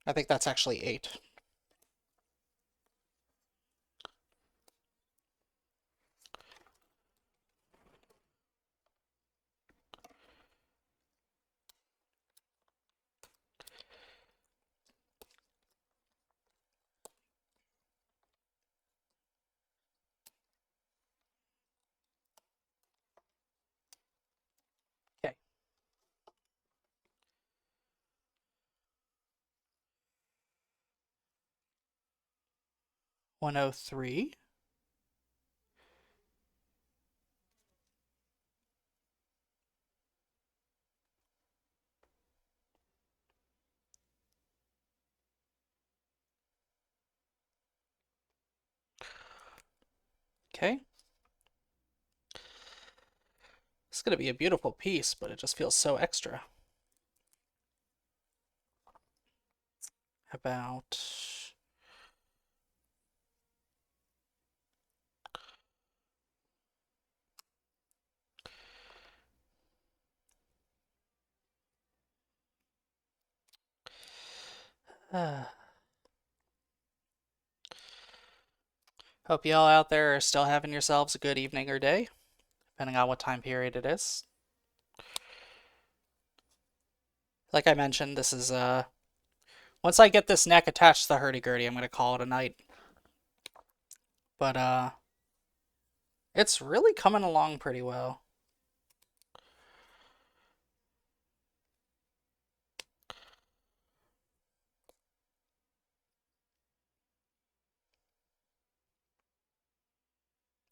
I think that's actually 8. Okay. 103. Okay. It's going to be a beautiful piece, but it just feels so extra. About... Hope y'all out there are still having yourselves a good evening or day, depending on what time period it is. Like I mentioned, this is once I get this neck attached to the hurdy-gurdy, I'm gonna call it a night. But it's really coming along pretty well.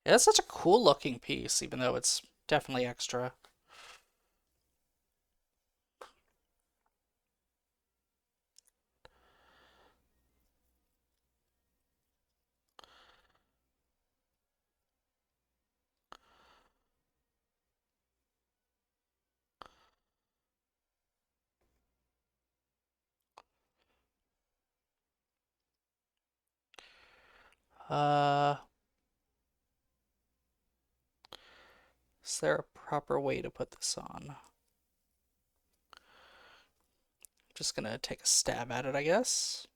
It's such a cool looking piece, even though it's definitely extra. Uh, is there a proper way to put this on? Just gonna take a stab at it, I guess.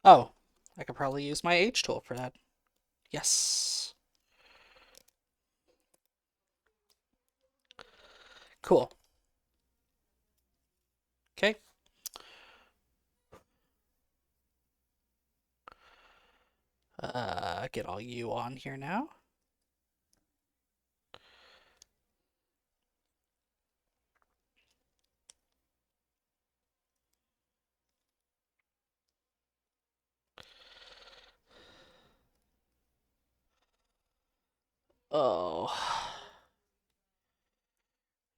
Oh, I could probably use my H tool for that. Yes. Cool. Okay. Get all you on here now. Oh,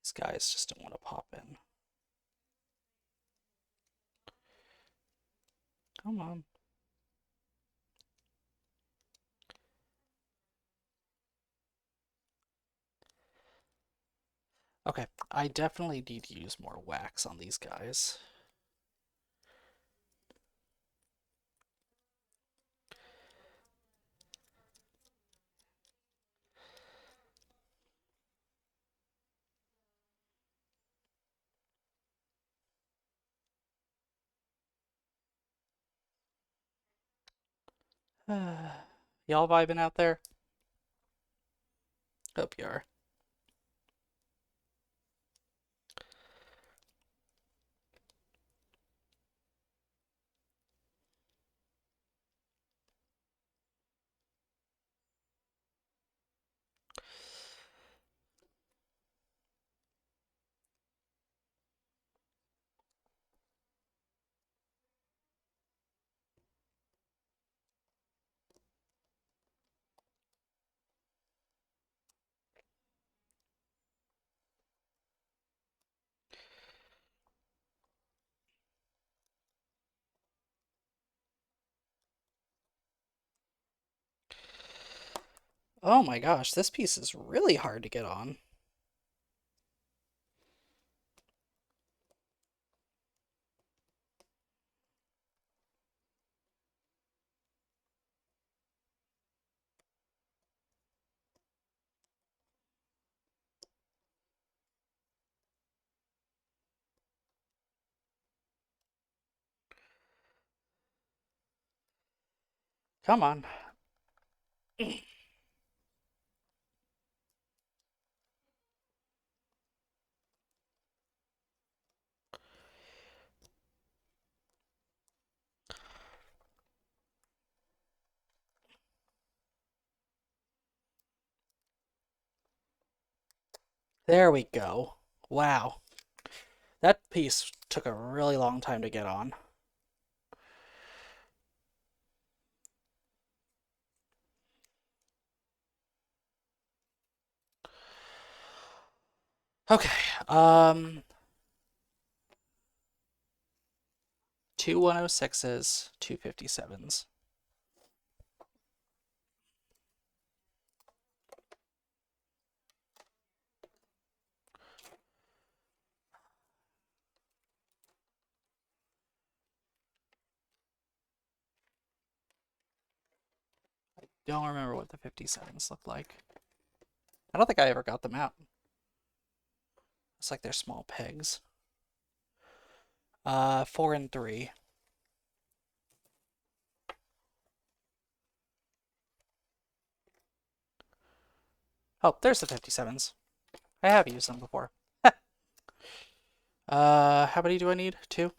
these guys just don't want to pop in. Come on. Okay, I definitely need to use more wax on these guys. Y'all vibing out there? Hope you are. Oh my gosh, this piece is really hard to get on. Come on. There we go. Wow. That piece took a really long time to get on. Okay, 2 106s, 257s. Don't remember what the 57s look like. I don't think I ever got them out. It's like they're small pegs. 4 and 3. Oh, there's the 57s. I have used them before. How many do I need? 2?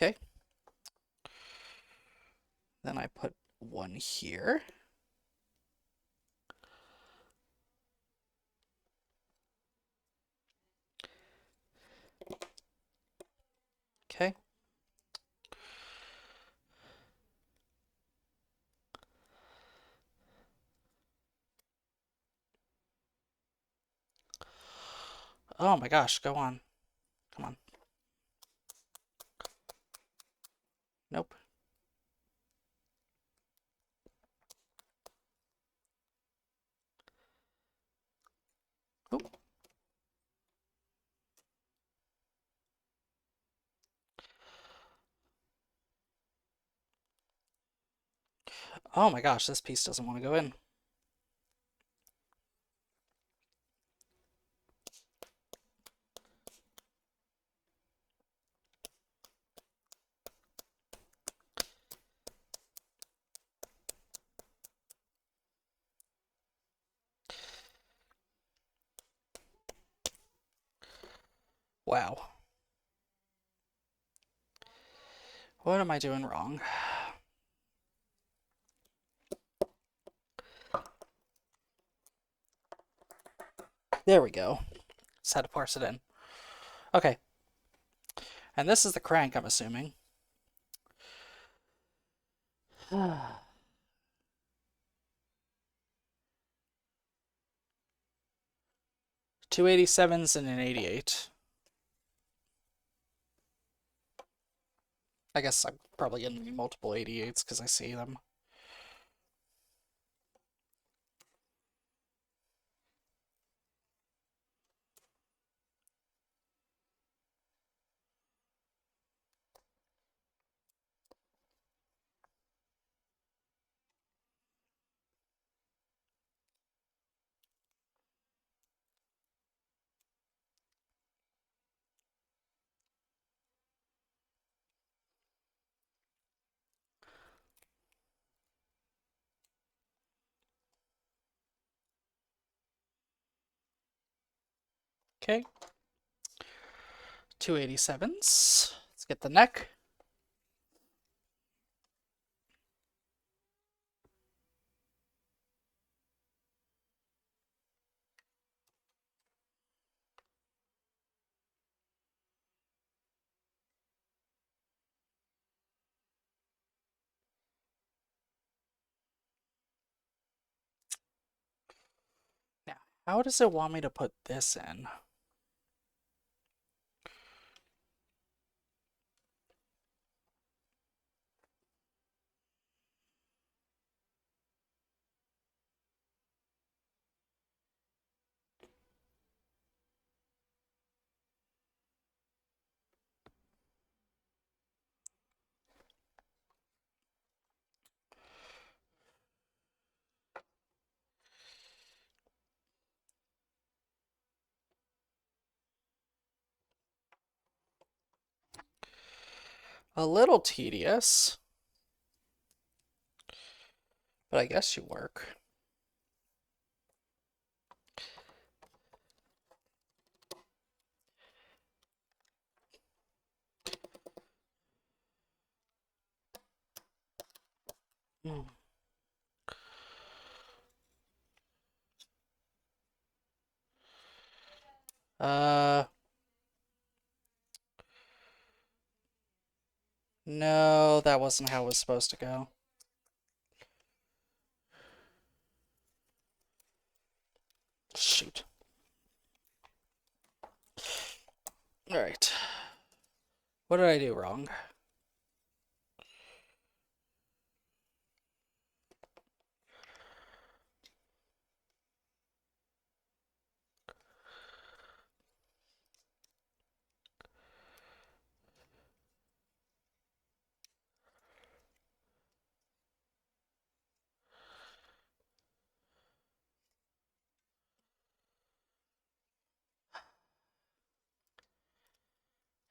Okay. Then I put 1 here. Okay. Oh my gosh, go on. Come on. Nope. Oop. Oh my gosh, this piece doesn't want to go in. Wow. What am I doing wrong? There we go. Just had to parse it in. Okay. And this is the crank, I'm assuming. 287s and an 88. I guess I'm probably getting multiple 88s because I see them. Okay. 287s. Let's get the neck. Now, how does it want me to put this in? A little tedious, but I guess you work. Hmm. Uh, no, that wasn't how it was supposed to go. Shoot. All right. What did I do wrong?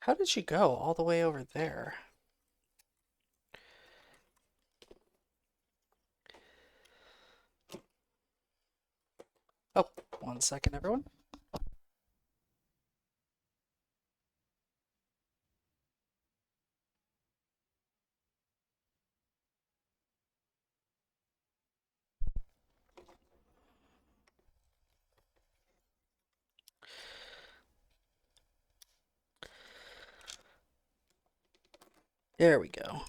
How did she go all the way over there? Oh, 1 second, everyone. There we go.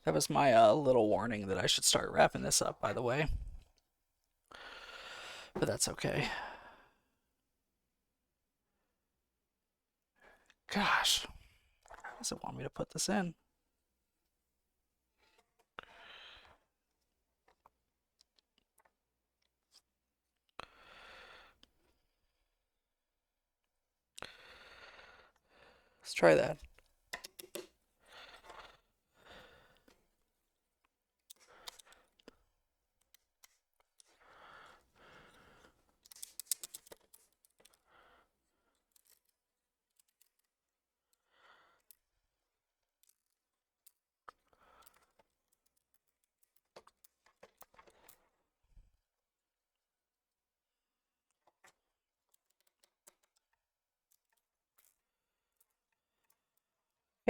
That was my little warning that I should start wrapping this up, by the way. But that's okay. Gosh, how does it want me to put this in? Let's try that.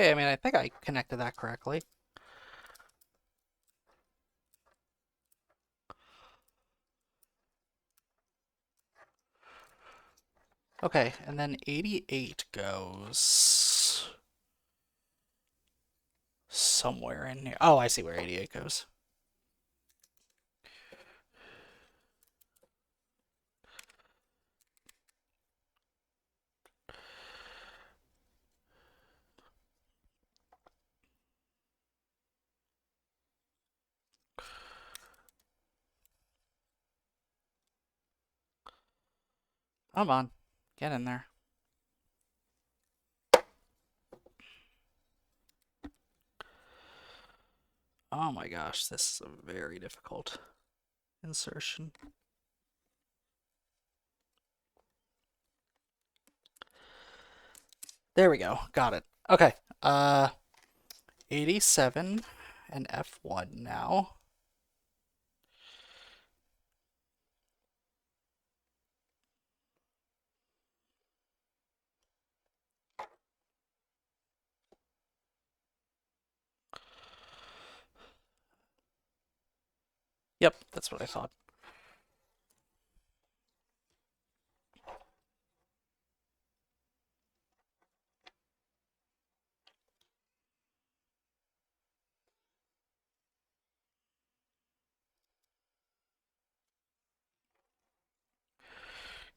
Okay, I mean, I think I connected that correctly. Okay, and then 88 goes somewhere in here. Oh, I see where 88 goes. Come on, get in there. Oh my gosh, this is a very difficult insertion. There we go. Got it. Okay. 87 and F1 now. Yep, that's what I thought.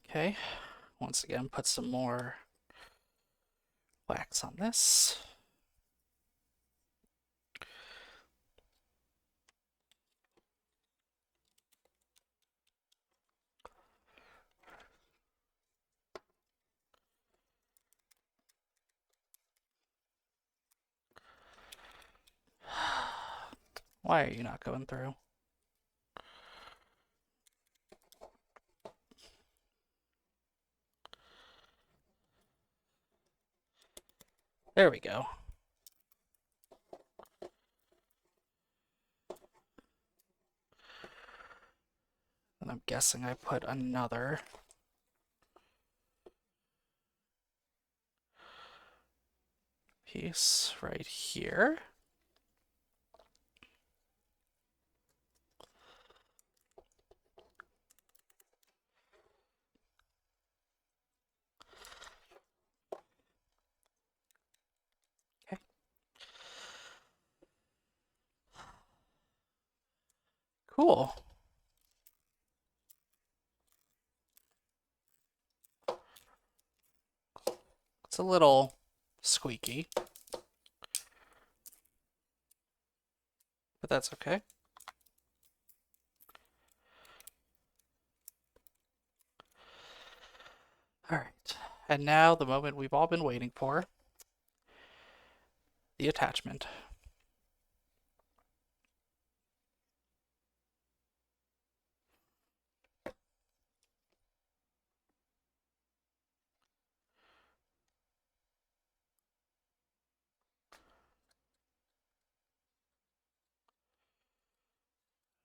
Okay, once again, put some more wax on this. Why are you not going through? There we go. And I'm guessing I put another piece right here. Okay. Cool. It's a little squeaky, but that's okay. All right, and now the moment we've all been waiting for, the attachment.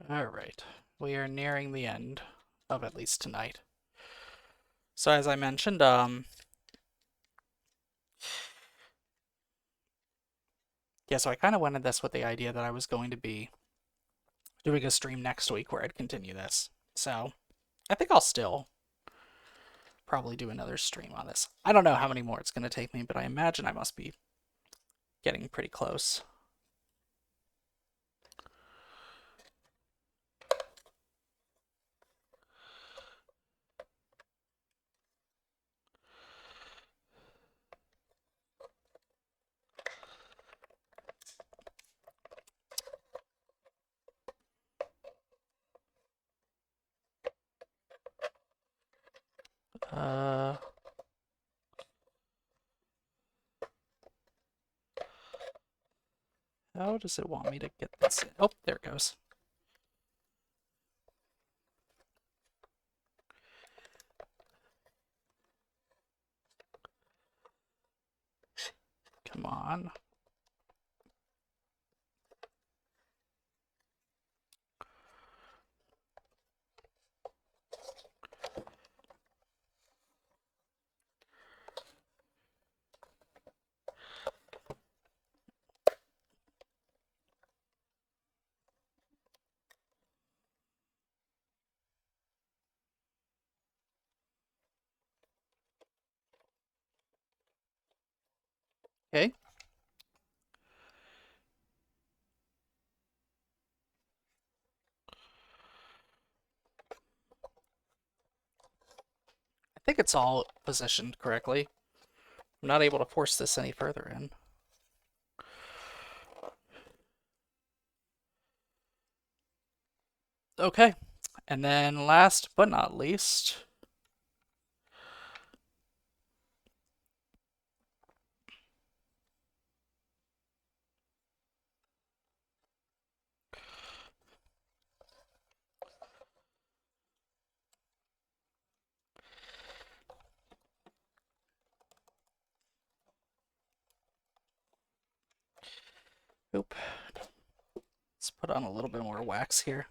All right, we are nearing the end of at least tonight. So as I mentioned, yeah, so I kind of went at this with the idea that I was going to be doing a stream next week where I'd continue this. So I think I'll still probably do another stream on this. I don't know how many more it's going to take me, but I imagine I must be getting pretty close. Uh, how does it want me to get this in? Oh, there it goes. Come on. Okay. like it's all positioned correctly. I'm not able to force this any further in. Okay, and then last but not least, oop, let's put on a little bit more wax here.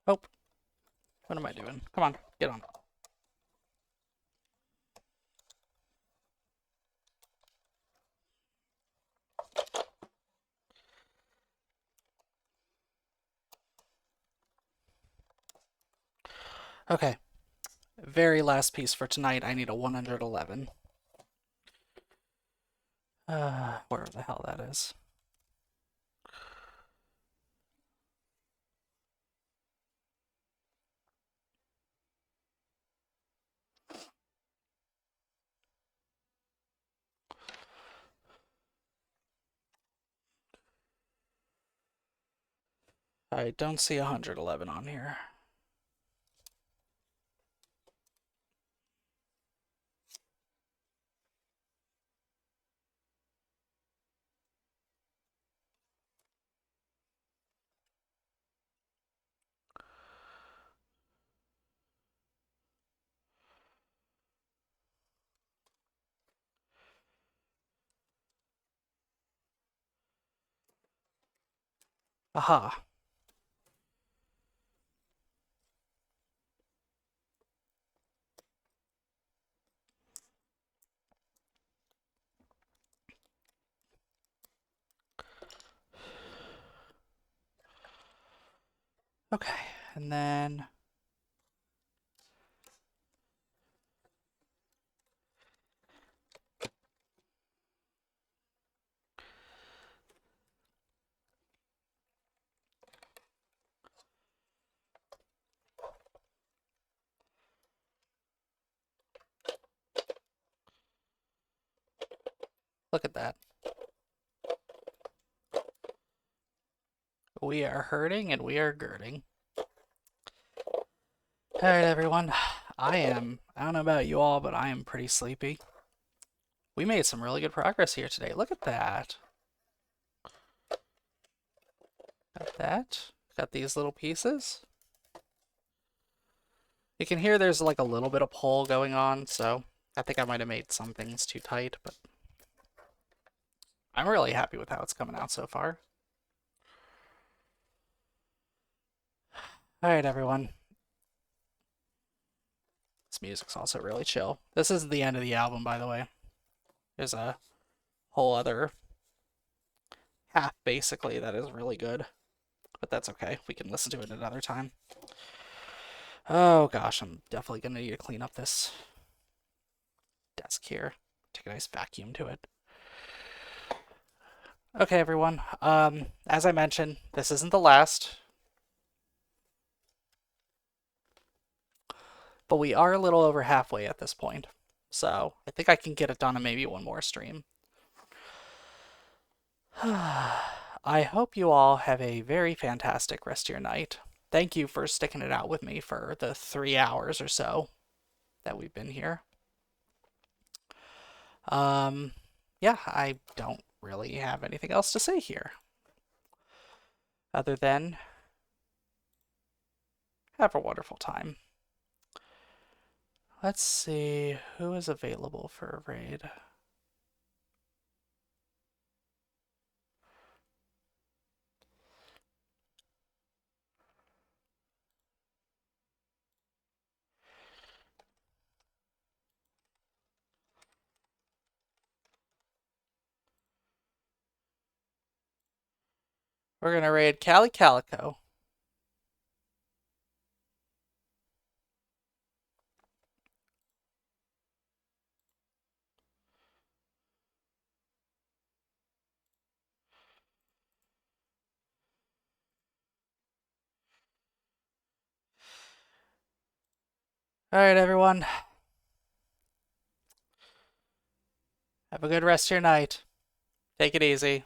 Oh, what am I doing? Come on, get on. Okay, very last piece for tonight. I need a 111. Where the hell that is. I don't see 111 on here. Aha. Okay, and then look at that. We are hurting and we are girding. Alright, everyone. I don't know about you all, but I am pretty sleepy. We made some really good progress here today. Look at that. Got that. Got these little pieces. You can hear there's like a little bit of pull going on, so I think I might have made some things too tight, but I'm really happy with how it's coming out so far. Alright, everyone. This music's also really chill. This is the end of the album, by the way. There's a whole other half, basically, that is really good. But that's okay. We can listen to it another time. Oh gosh, I'm definitely gonna need to clean up this desk here. Take a nice vacuum to it. Okay, everyone. As I mentioned, this isn't the last. But we are a little over halfway at this point. So I think I can get it done in maybe one more stream. I hope you all have a very fantastic rest of your night. Thank you for sticking it out with me for the 3 hours or so that we've been here. Yeah, I don't really have anything else to say here. Other than have a wonderful time. Let's see who is available for a raid. We're gonna raid Cali Calico. Alright, everyone. Have a good rest of your night. Take it easy.